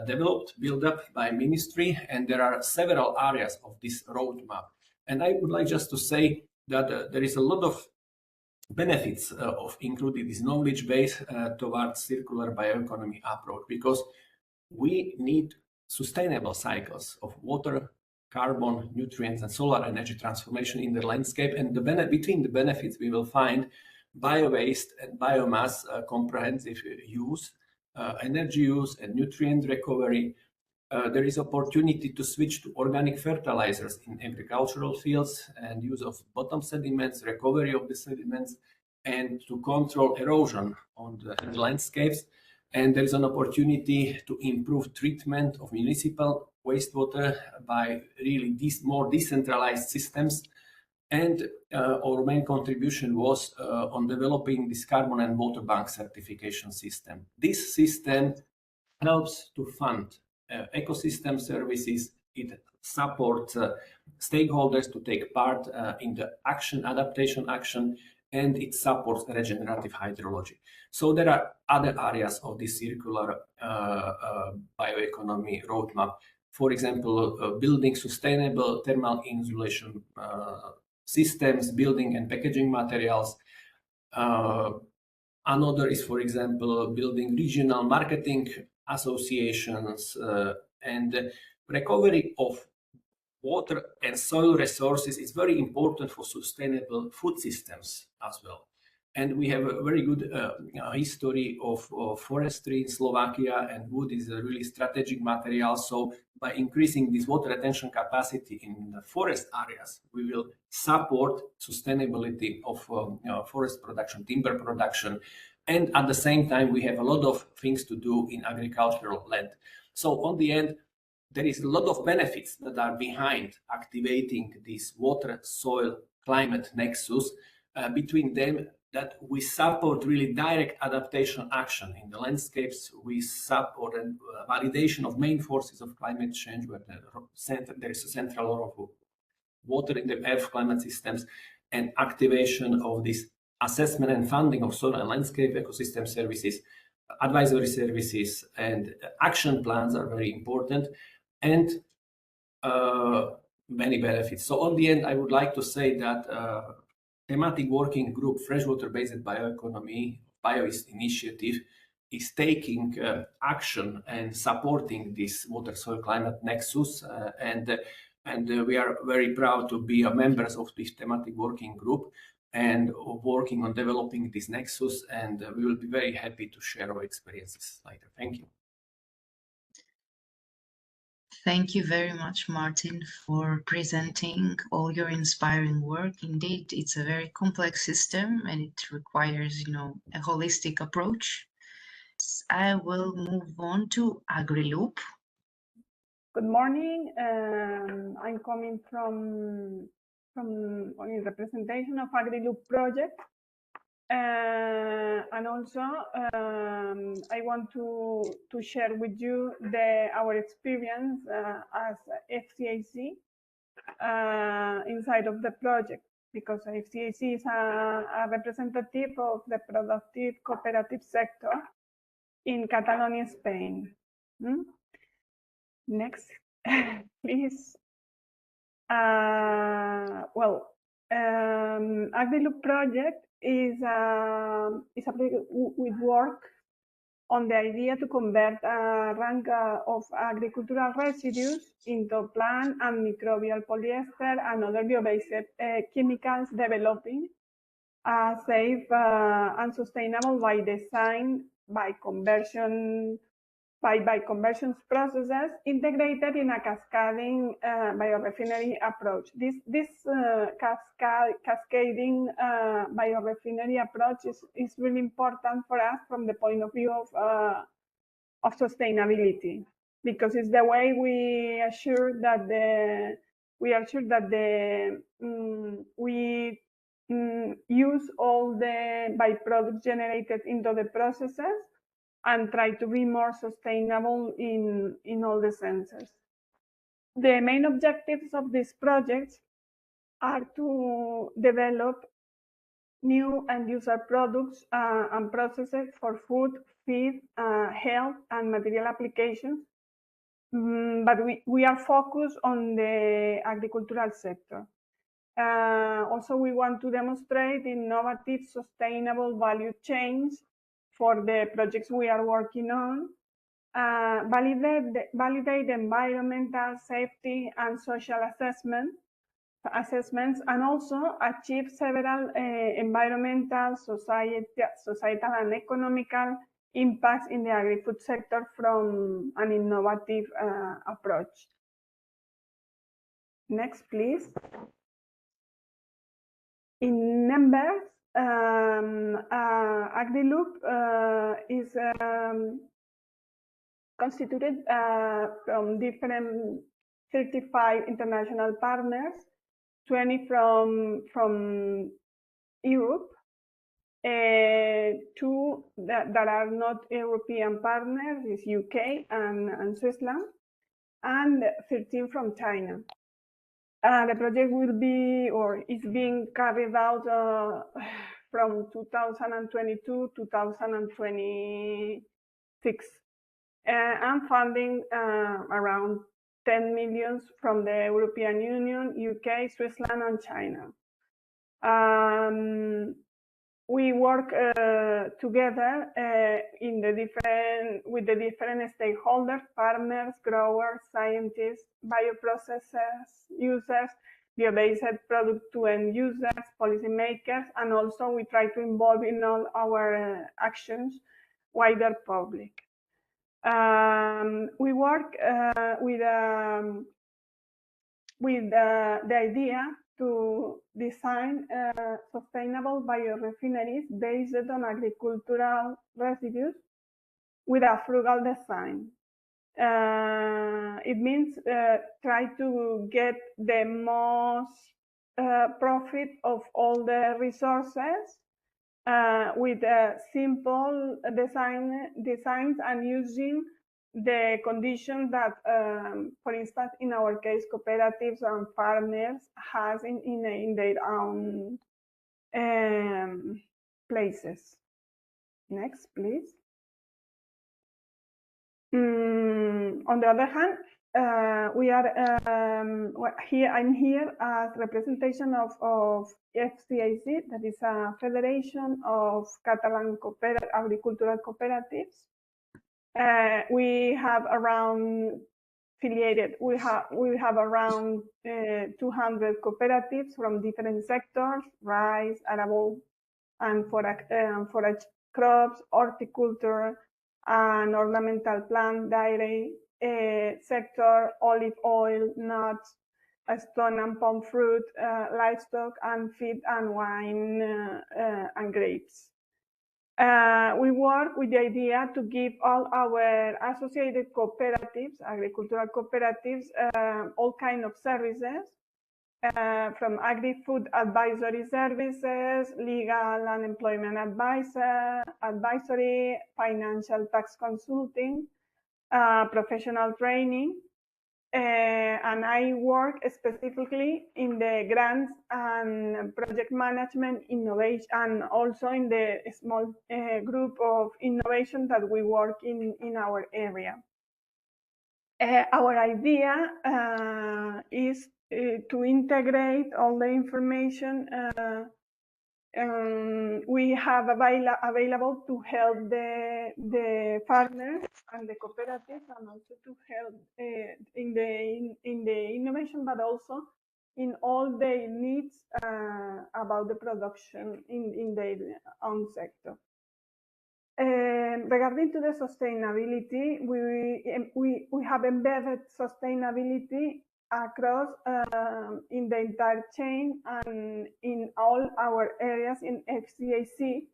developed, built up by ministry, and there are several areas of this roadmap. And I would like just to say that there is a lot of benefits of including this knowledge base towards circular bioeconomy approach, because we need sustainable cycles of water, carbon, nutrients, and solar energy transformation in the landscape. And between the benefits, we will find bio-waste and biomass comprehensive use, energy use, and nutrient recovery. There is opportunity to switch to organic fertilizers in agricultural fields and use of bottom sediments, recovery of the sediments, and to control erosion on the landscapes. And there is an opportunity to improve treatment of municipal wastewater by really these more decentralized systems. And our main contribution was on developing this carbon and water bank certification system. This system helps to fund ecosystem services. It supports stakeholders to take part in the adaptation action, and it supports regenerative hydrology. So there are other areas of this circular bioeconomy roadmap. For example, building sustainable thermal insulation systems, building and packaging materials. Another is, for example, building regional marketing associations and recovery of water and soil resources is very important for sustainable food systems as well. And we have a very good history of forestry in Slovakia, and wood is a really strategic material. So by increasing this water retention capacity in the forest areas, we will support sustainability of forest production, timber production. And at the same time, we have a lot of things to do in agricultural land. So on the end, there is a lot of benefits that are behind activating this water, soil, climate nexus. Between them, that we support really direct adaptation action in the landscapes. We support validation of main forces of climate change, where there is a central role of water in the earth climate systems, and activation of this assessment and funding of soil and landscape ecosystem services, advisory services, and action plans are very important, and many benefits. So on the end, I would like to say that thematic working group freshwater-based bioeconomy, BioEast initiative, is taking action and supporting this water, soil, climate nexus, and we are very proud to be members of this thematic working group and working on developing this nexus, and we will be very happy to share our experiences later. Thank you. Thank you very much, Martin, for presenting all your inspiring work. Indeed, it's a very complex system, and it requires, a holistic approach. I will move on to Agriloop. Good morning. I'm coming from in representation of Agriloop project. And also, I want to share with you our experience as FCAC inside of the project, because FCAC is a representative of the productive cooperative sector in Catalonia, Spain. Next, please. Agriloop project is a project with work on the idea to convert a rank of agricultural residues into plant and microbial polyester and other bio-based chemicals, developing safe and sustainable by design, by conversions processes integrated in a cascading biorefinery approach. This cascading biorefinery approach is really important for us from the point of view of sustainability, because it's the way we assure that we are sure that we use all the byproducts generated into the processes and try to be more sustainable in all the senses. The main objectives of these projects are to develop new end-user products and processes for food, feed, health, and material applications. But we are focused on the agricultural sector. Also, we want to demonstrate innovative, sustainable value chains for the projects we are working on, validate environmental, safety, and social assessments, and also achieve several environmental, societal, and economical impacts in the agri-food sector from an innovative approach. Next, please. In numbers, Agriloop is constituted from different 35 international partners, 20 from Europe, 2 that are not European partners is UK and Switzerland, and 13 from China. The project will be or is being carried out from 2022 to 2026, and funding around 10 million from the European Union, UK, Switzerland, and China. We work together with the different stakeholders, farmers, growers, scientists, bioprocessors, users, biobased product to end users, policymakers, and also we try to involve in all our actions wider public. We work with the idea to design sustainable biorefineries based on agricultural residues with a frugal design. It means try to get the most profit of all the resources with simple designs and using the conditions that, for instance, in our case, cooperatives and farmers has in their own places. Next, please. On the other hand, we are here. I'm here as representation of FCAC, that is a federation of Catalan agricultural cooperatives. We have around affiliated. We have around 200 cooperatives from different sectors: rice, arable, and forage crops, horticulture, and ornamental plant, dairy sector, olive oil, nuts, stone and palm fruit, livestock, and feed and wine and grapes. We work with the idea to give all our associated cooperatives, agricultural cooperatives, all kinds of services, from agri-food advisory services, legal and employment advisory, financial tax consulting, professional training, and I work specifically in the grants and project management innovation, and also in the small group of innovation that we work in our area. Our idea is to integrate all the information we have available to help the partners and the cooperatives, and also to help in the innovation, but also in all their needs about the production in their own sector. Regarding to the sustainability, we have embedded sustainability across in the entire chain and in all our areas in FCAC,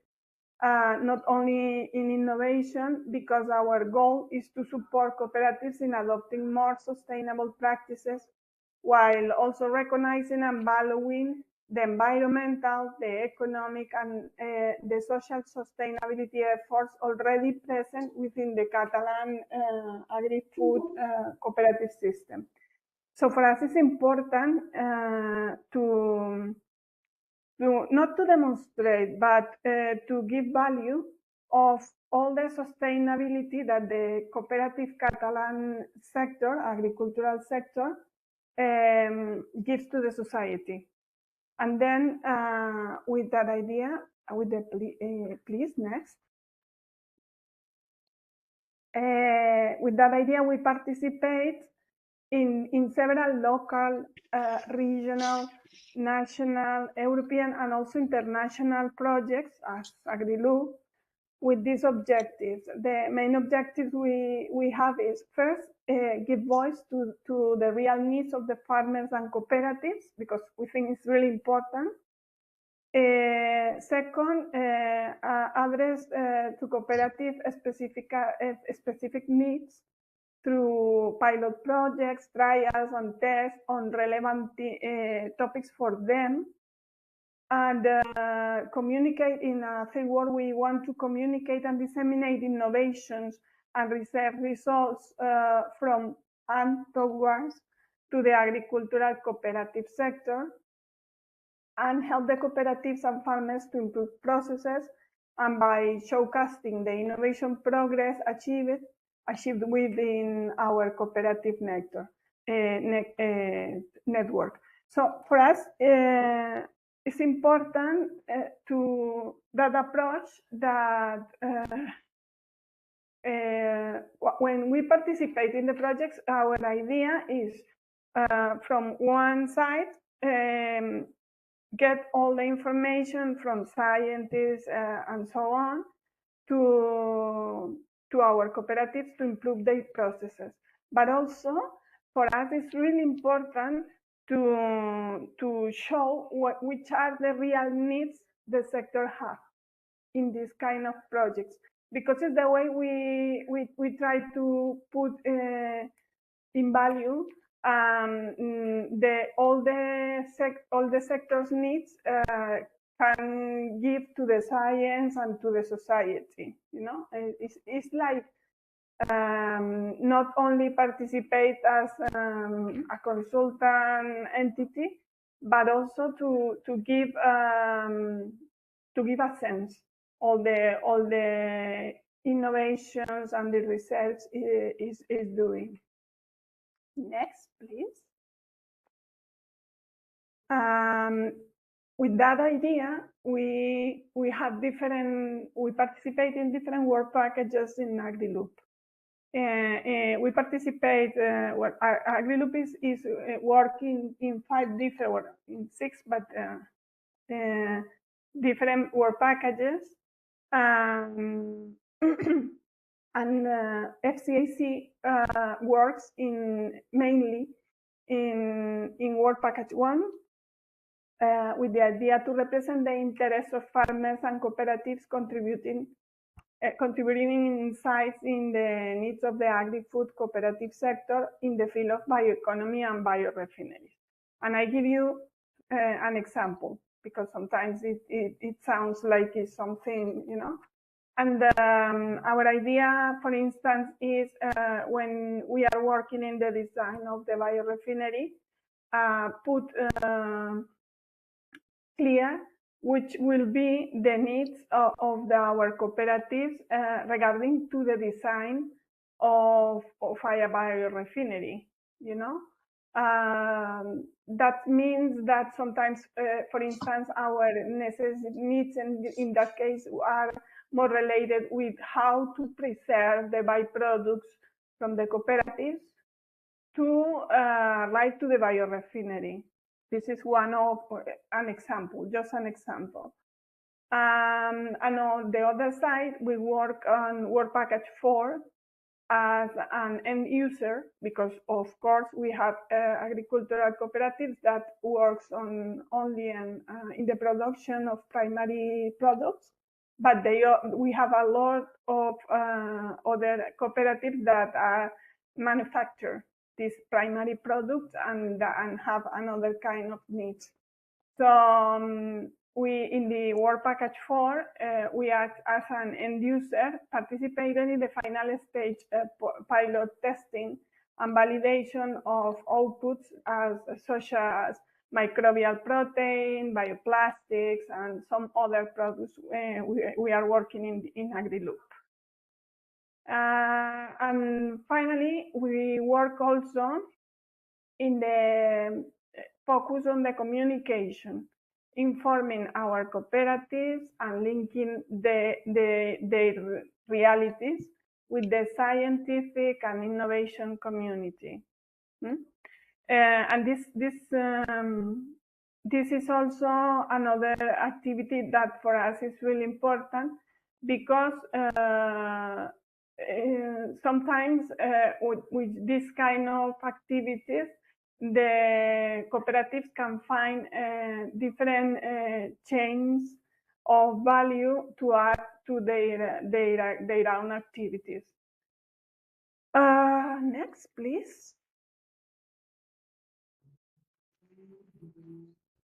not only in innovation, because our goal is to support cooperatives in adopting more sustainable practices while also recognizing and valuing the environmental, the economic, and the social sustainability efforts already present within the Catalan agri-food cooperative system. So for us, it's important to not to demonstrate, but to give value of all the sustainability that the cooperative Catalan sector, agricultural sector, gives to the society. And then with that idea, with the please next. With that idea, we participate in several local, regional, national, European, and also international projects as Agriloop with these objectives. The main objectives we have is first, give voice to the real needs of the farmers and cooperatives, because we think it's really important. Second, address to cooperative specific needs through pilot projects, trials, and tests on relevant topics for them. And communicate in a third word, we want to communicate and disseminate innovations and research results from and towards to the agricultural cooperative sector, and help the cooperatives and farmers to improve processes, and by showcasing the innovation progress achieved within our cooperative network. So for us, it's important to that approach that when we participate in the projects, our idea is from one side, get all the information from scientists and so on to our cooperatives to improve their processes. But also for us, it's really important to show which are the real needs the sector has in this kind of projects, because it's the way we try to put in value all the sector's needs can give to the science and to the society. You know, it's like not only participate as a consultant entity, but also to give a sense all the innovations and the research is doing. Next, please. With that idea, we participate in different work packages in Agriloop. We participate, Agriloop is working in 5 different, in 6, but different work packages. And FCAC works mainly in work package 1, with the idea to represent the interests of farmers and cooperatives, contributing insights in the needs of the agri-food cooperative sector in the field of bioeconomy and biorefineries. And I give you an example, because sometimes it sounds like it's something, you know. And our idea, for instance, is when we are working in the design of the biorefinery, put clear which will be the needs of our cooperatives regarding to the design of a biorefinery, you know. That means that sometimes, for instance, our needs in that case are more related with how to preserve the byproducts from the cooperatives to right to the biorefinery. This is one of an example, just an example. And on the other side, we work on work package 4 as an end user, because of course we have agricultural cooperatives that works on only in the production of primary products, but we have a lot of other cooperatives that are manufacture these primary products and have another kind of needs. So we, in the Work Package 4, we act as an end user, participated in the final stage pilot testing and validation of outputs such as microbial protein, bioplastics, and some other products we are working in Agriloop. And finally, we work also in the focus on the communication, informing our cooperatives and linking their realities with the scientific and innovation community. And this is also another activity that for us is really important, because sometimes with this kind of activities, the cooperatives can find different chains of value to add to their own activities. Next, please.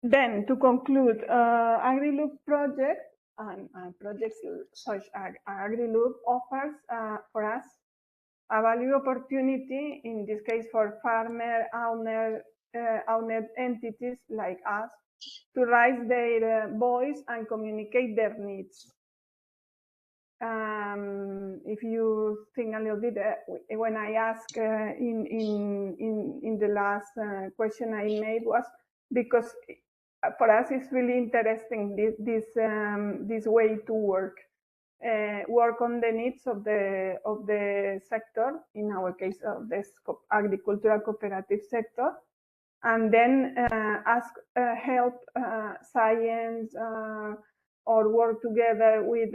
Then, to conclude, Agriloop project and projects such as Agriloop offers for us a value opportunity, in this case for farmer owner entities like us, to raise their voice and communicate their needs. If you think a little bit, when I asked in the last question I made, was because for us it's really interesting this way to work on the needs of the sector, in our case of this agricultural cooperative sector, and then help science or work together with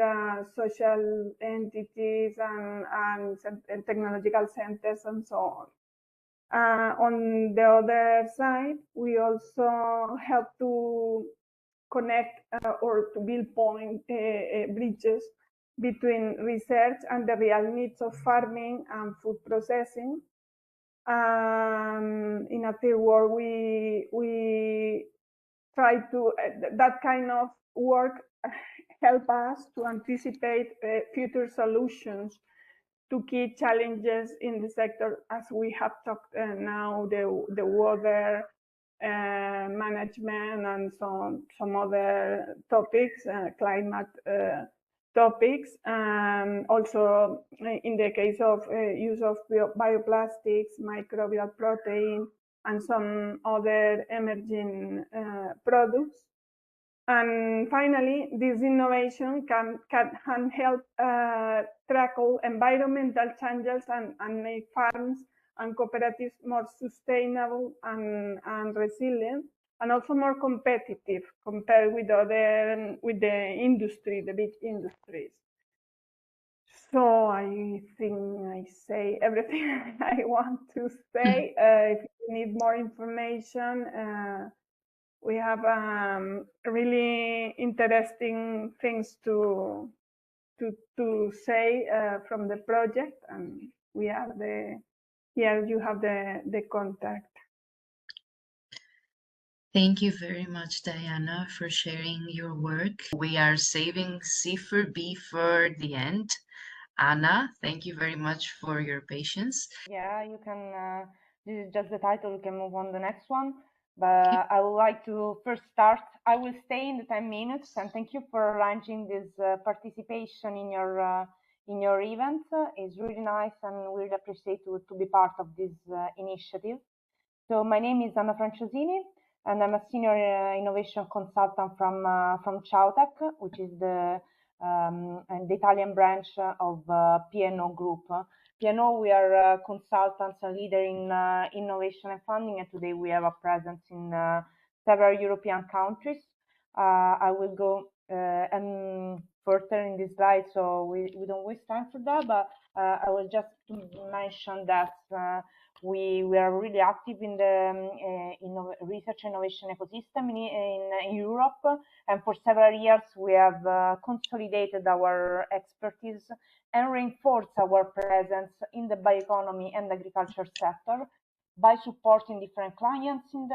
social entities and technological centers and so on. On the other side, we also help to connect or to build bridges between research and the real needs of farming and food processing. In a field where we try to, that kind of work help us to anticipate future solutions to key challenges in the sector, as we have talked now, the water management and some other topics, climate topics, also in the case of use of bioplastics, microbial protein, and some other emerging products. And finally, this innovation can help tackle environmental changes and make farms and cooperatives more sustainable and resilient, and also more competitive compared with the industry, the big industries. So I think I say everything I want to say. If you need more information, we have really interesting things to say from the project, and we have here you have the contact. Thank you very much, Diana, for sharing your work. We are saving C4B for the end. Anna, thank you very much for your patience. Yeah, you can, this is just the title, you can move on the next one. But I would like to first start, I will stay in the 10 minutes, and thank you for arranging this participation in your event. It's really nice, and we really appreciate to be part of this initiative. So my name is Anna Franciosini, and I'm a senior innovation consultant from Ciautec, which is the Italian branch of P&O Group. P&O, we are consultants and leader in innovation and funding, and today we have a presence in several European countries. I will go and further in this slide, so we don't waste time for that, but I will just mention that we are really active in the research innovation ecosystem in Europe, and for several years we have consolidated our expertise and reinforced our presence in the bioeconomy and agriculture sector. by supporting different clients in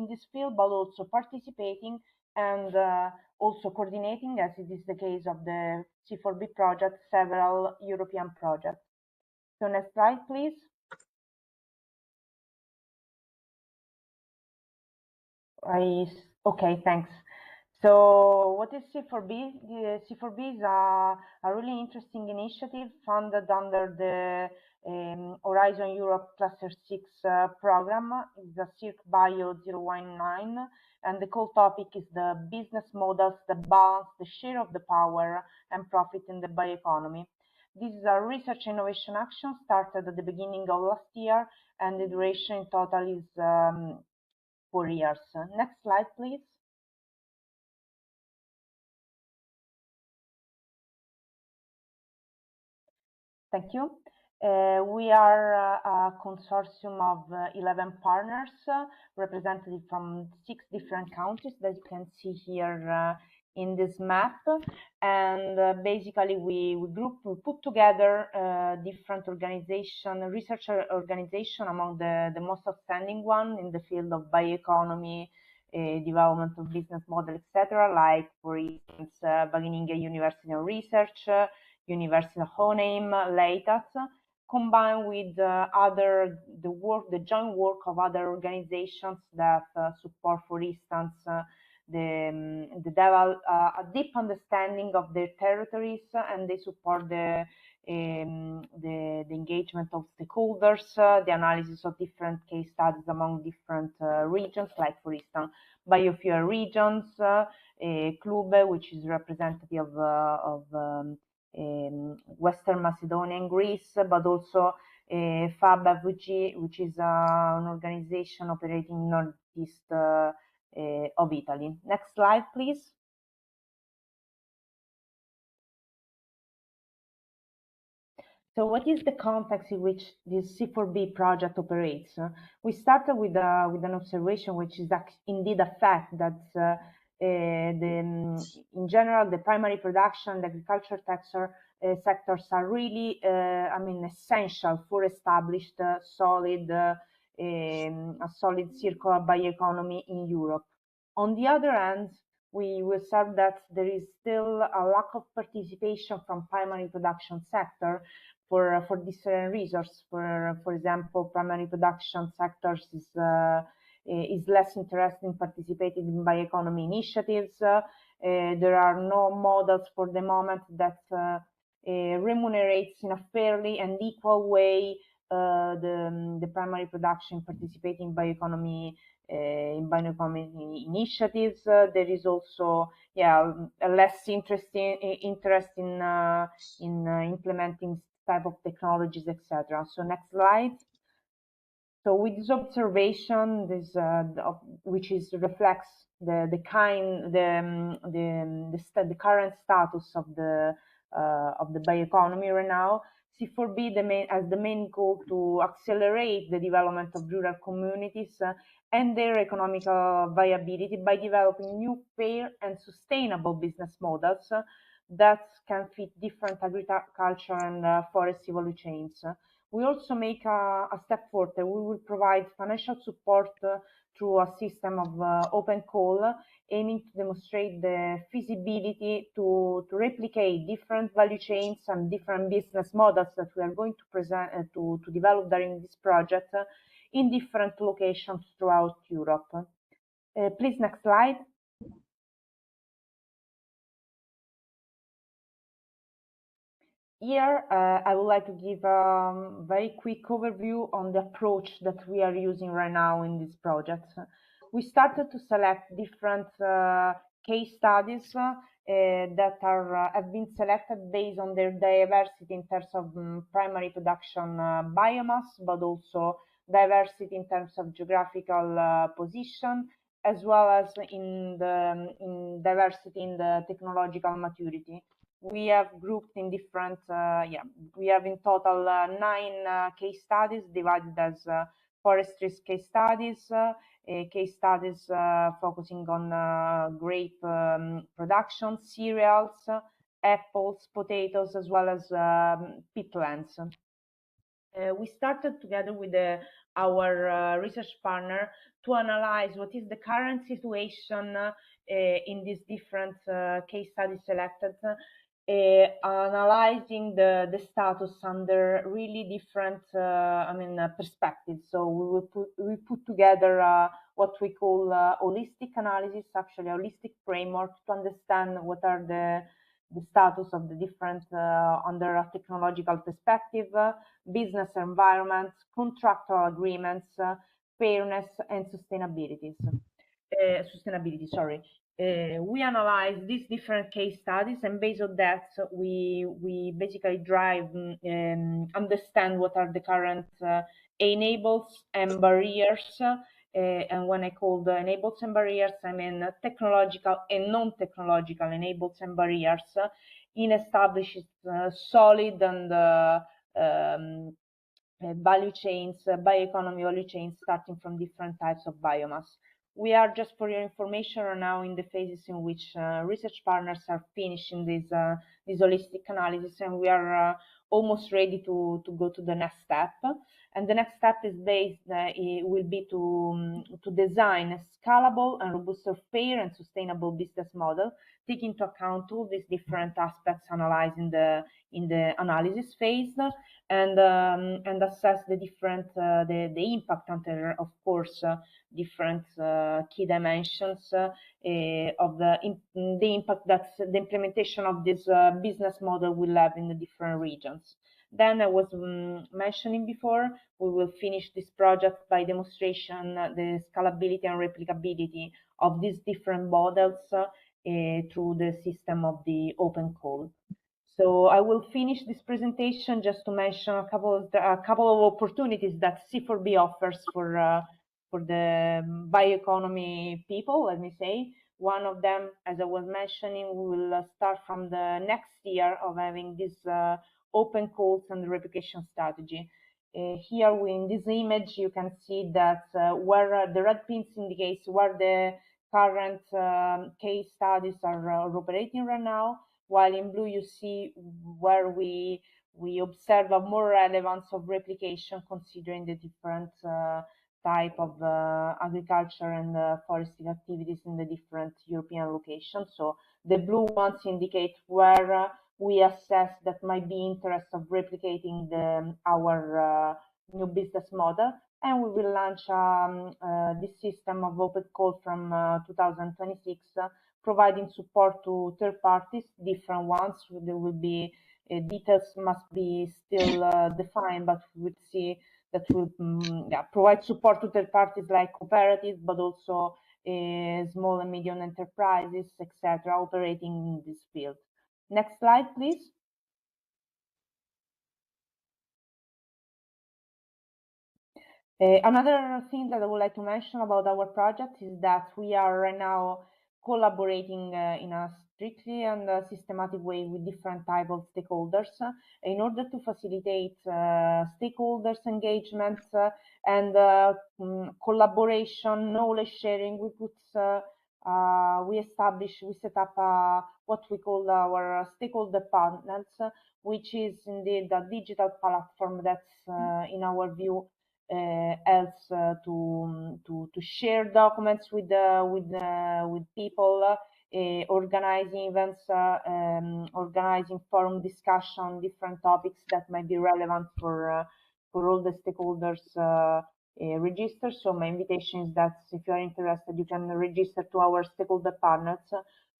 this field, but also participating and also coordinating, as it is the case of the C4B project, several European projects. So next slide, please. Okay, thanks. So what is C4B? The C4B is a really interesting initiative funded under the Horizon Europe Cluster 6 program. It's a Circ Bio 019, and the core topic is the business models that balance the share of the power and profit in the bioeconomy. This is a research innovation action started at the beginning of last year, and the duration in total is 4 years. Next slide, please. Thank you. We are a consortium of 11 partners represented from 6 different countries that you can see here in this map. And basically we put together different research organization among the most outstanding one in the field of bioeconomy, development of business model, etc. Like, for instance, Wageningen University of Research, University of Hohenheim, Leitat, combined with the joint work of other organizations that support, for instance, a deep understanding of their territories, and they support the engagement of stakeholders, the analysis of different case studies among different regions, like, for instance, biofuel regions, Klube, which is representative of Western Macedonia and Greece, but also FAB-FVG, which is an organization operating in northeast of Italy. Next slide, please. So what is the context in which this C4B project operates? We started with an observation, which is indeed a fact, that in general, the primary production, the agriculture sectors are really, essential for established a solid circular bioeconomy in Europe. On the other hand, we observe that there is still a lack of participation from primary production sector for different reasons. For example, primary production sectors is less interested in participating in bioeconomy initiatives. There are no models for the moment that remunerates in a fairly and equal way the primary production participating in bioeconomy initiatives. There is also a less interest in implementing type of technologies, etc. So next slide. So with this observation, which reflects the current status of the bioeconomy right now, C4B has the main goal to accelerate the development of rural communities and their economical viability by developing new, fair, and sustainable business models that can fit different agriculture and forestry value chains. We also make a step further. We will provide financial support through a system of open call, aiming to demonstrate the feasibility to replicate different value chains and different business models that we are going to present to develop during this project in different locations throughout Europe. Please, next slide. Here, I would like to give a very quick overview on the approach that we are using right now in this project. We started to select different case studies that have been selected based on their diversity in terms of primary production biomass, but also diversity in terms of geographical position, as well as in diversity in the technological maturity. We have grouped in different, we have in total 9 case studies divided as forestry case studies, case studies focusing on grape production, cereals, apples, potatoes, as well as peatlands. we started together with our research partner to analyze what is the current situation in these different case studies selected, analyzing the status under really different perspectives. So we put together what we call holistic analysis, actually a holistic framework to understand what are the status of the different under a technological perspective, business environments, contractual agreements, fairness, and sustainability. We analyze these different case studies, and based on that, we basically understand what are the current enables and barriers. And when I call the enables and barriers, I mean technological and non-technological enables and barriers in established solid and value chains, bioeconomy value chains, starting from different types of biomass. We are, just for your information, are now in the phases in which research partners are finishing this holistic analysis, and we are almost ready to go to the next step. And the next step is will be to design a scalable and robust, fair and sustainable business model, taking into account all these different aspects analyzed in the analysis phase, and assess the different the impact under, of course, different key dimensions of the impact that the implementation of this business model will have in the different regions. Then I was mentioning before, we will finish this project by demonstration the scalability and replicability of these different models through the system of the open call. So I will finish this presentation just to mention a couple of opportunities that C4B offers for the bioeconomy people, let me say. One of them, as I was mentioning, we will start from the next year of having this open calls and replication strategy. Here in this image, you can see that where the red pins indicates where the current case studies are operating right now, while in blue you see where we observe a more relevance of replication considering the different type of agriculture and forestry activities in the different European locations. So the blue ones indicate where we assess that might be interest of replicating our new business model, and we will launch this system of open call from 2026, providing support to third parties, different ones. There will be details must be still defined, but we will see that will provide support to third parties like cooperatives, but also small and medium enterprises, etc., operating in this field. Next slide, please. Another thing that I would like to mention about our project is that we are right now collaborating in a strictly and systematic way with different types of stakeholders in order to facilitate stakeholders engagement and collaboration, knowledge sharing. We set up what we call our stakeholder partners, which is indeed a digital platform that's in our view helps to share documents with people, organizing events, organizing forum discussion, different topics that might be relevant for all the stakeholders register. So my invitation is that if you are interested, you can register to our stakeholder partners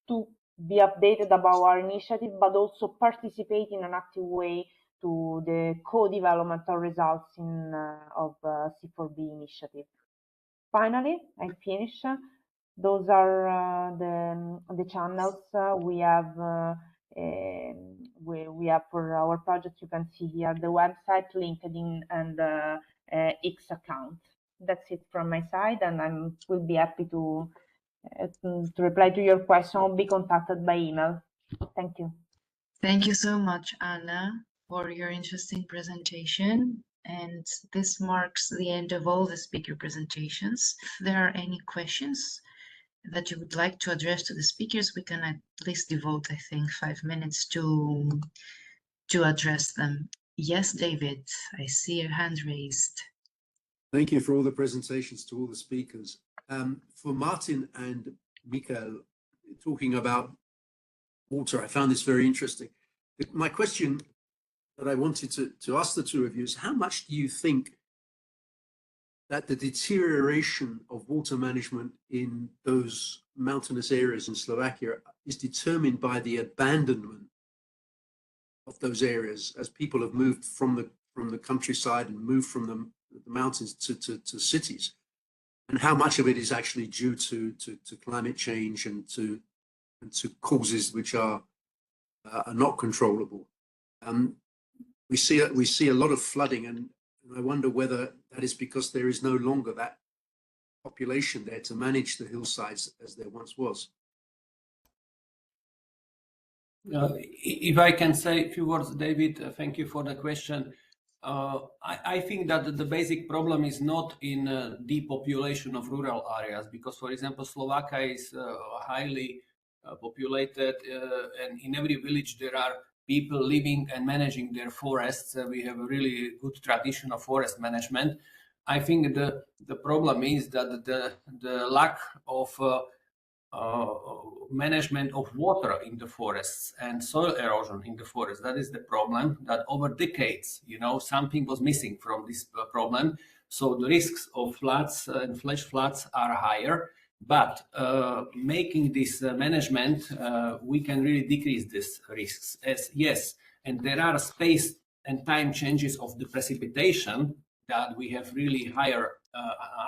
to be updated about our initiative, but also participate in an active way to the co-development of results of C4B initiative. Finally, I finish. Those are the channels we have for our project. You can see here the website, LinkedIn, and X account. That's it from my side, and I will be happy to reply to your question or be contacted by email. Thank you. Thank you so much, Anna, for your interesting presentation. And this marks the end of all the speaker presentations. If there are any questions that you would like to address to the speakers, we can at least devote, I think, 5 minutes to address them. Yes, David, I see your hand raised. Thank you for all the presentations to all the speakers. For Martin and Mikael, talking about water, I found this very interesting. My question that I wanted to ask the two of you is, how much do you think that the deterioration of water management in those mountainous areas in Slovakia is determined by the abandonment of those areas as people have moved from the countryside and moved from the mountains to cities, and how much of it is actually due to climate change and to causes which are not controllable. We see a lot of flooding, and I wonder whether that is because there is no longer that population there to manage the hillsides as there once was. If I can say a few words, David, thank you for the question. I think that the basic problem is not in depopulation of rural areas, because, for example, Slovakia is highly populated, and in every village there are people living and managing their forests. We have a really good tradition of forest management. I think the problem is that the lack of management of water in the forests and soil erosion in the forest. That is the problem, that over decades, something was missing from this problem. So the risks of floods and flash floods are higher, but making this management, we can really decrease these risks. And there are space and time changes of the precipitation, that we have really higher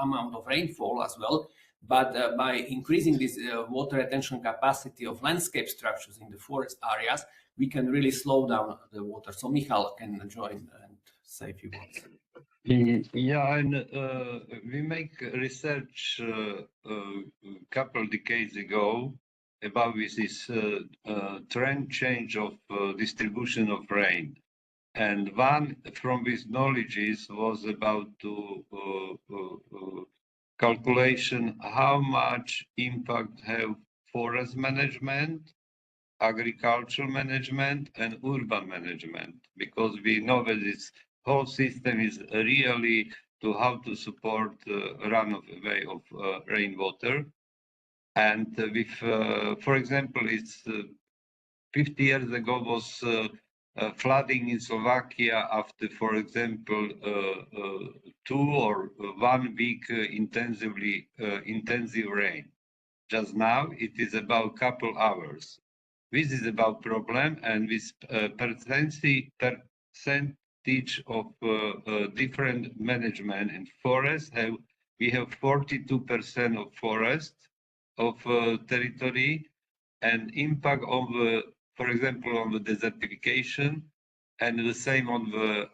amount of rainfall as well. But by increasing this water retention capacity of landscape structures in the forest areas, we can really slow down the water. So Michal can join and say a few words. Yeah, and we make research a couple decades ago about this trend change of distribution of rain. And one from these knowledges was about to calculation how much impact have forest management, agricultural management, and urban management, because we know that this whole system is really to how to support runoff of rainwater. And with, for example, it's 50 years ago was flooding in Slovakia after, for example, 2 or 1 week intensive rain. Just now, it is about a couple hours. This is about problem, and this percentage of different management in forest. We have 42% of forest of territory, and impact of for example, on the desertification, and the same on the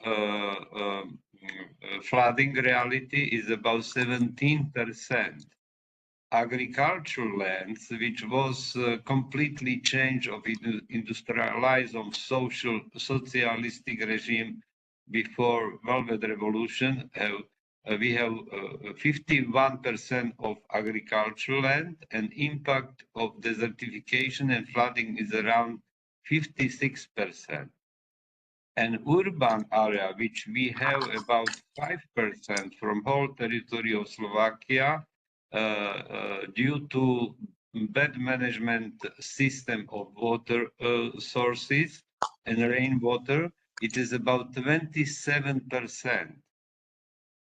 flooding reality is about 17%. Agricultural lands, which was completely changed of industrialized of socialistic regime before Velvet Revolution, we have 51% of agricultural land, and impact of desertification and flooding is around 56%. And urban area, which we have about 5% from whole territory of Slovakia, due to bad management system of water sources and rainwater, it is about 27%.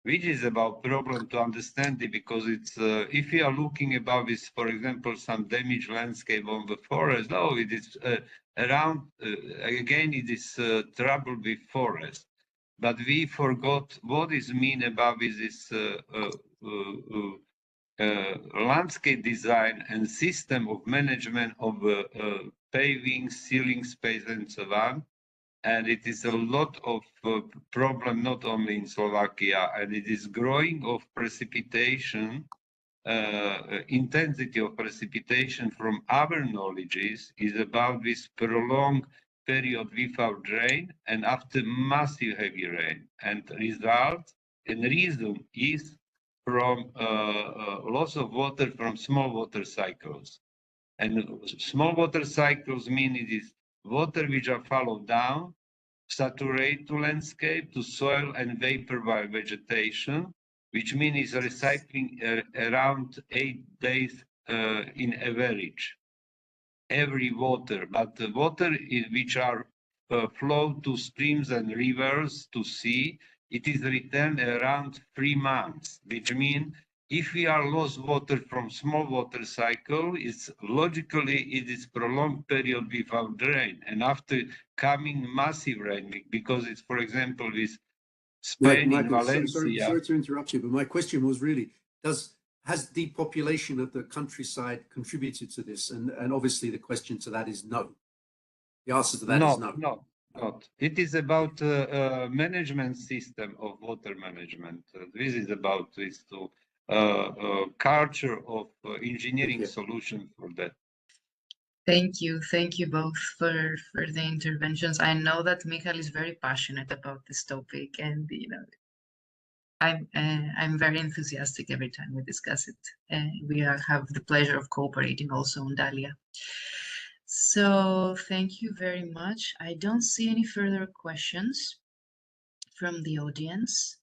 Which is about problem to understand it, because it's if you are looking about this, for example, some damaged landscape on the forest, no, it is around again it is trouble with forest, but we forgot what is mean about this landscape design and system of management of paving, sealing space, and so on. And it is a lot of problem, not only in Slovakia, and it is growing of precipitation, intensity of precipitation from our knowledges is about this prolonged period without rain and after massive heavy rain. And result and reason is from loss of water from small water cycles. And small water cycles mean it is water which are followed down saturate to landscape, to soil and vapor biovegetation, which means recycling around 8 days in average. Every water, but the water which are flow to streams and rivers to sea, it is returned around 3 months, which means if we are lost water from small water cycle, it's logically it is prolonged period without rain, and after coming massive rain, because it's, for example, with Spain in Valencia. Sorry to interrupt you, but my question was really, has depopulation of the countryside contributed to this? And obviously the question to that is no. The answer to that is no. No, not. It is about management system of water management. This is about this to culture of engineering solution for that. Thank you both for the interventions. I know that Michael is very passionate about this topic, and I'm very enthusiastic every time we discuss it. We have the pleasure of cooperating also on DALIA. So thank you very much. I don't see any further questions from the audience.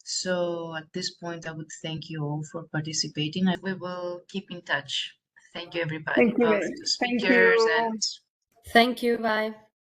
So at this point, I would thank you all for participating, and we will keep in touch. Thank you, everybody. Thank you. Both the speakers and Thank you. Bye.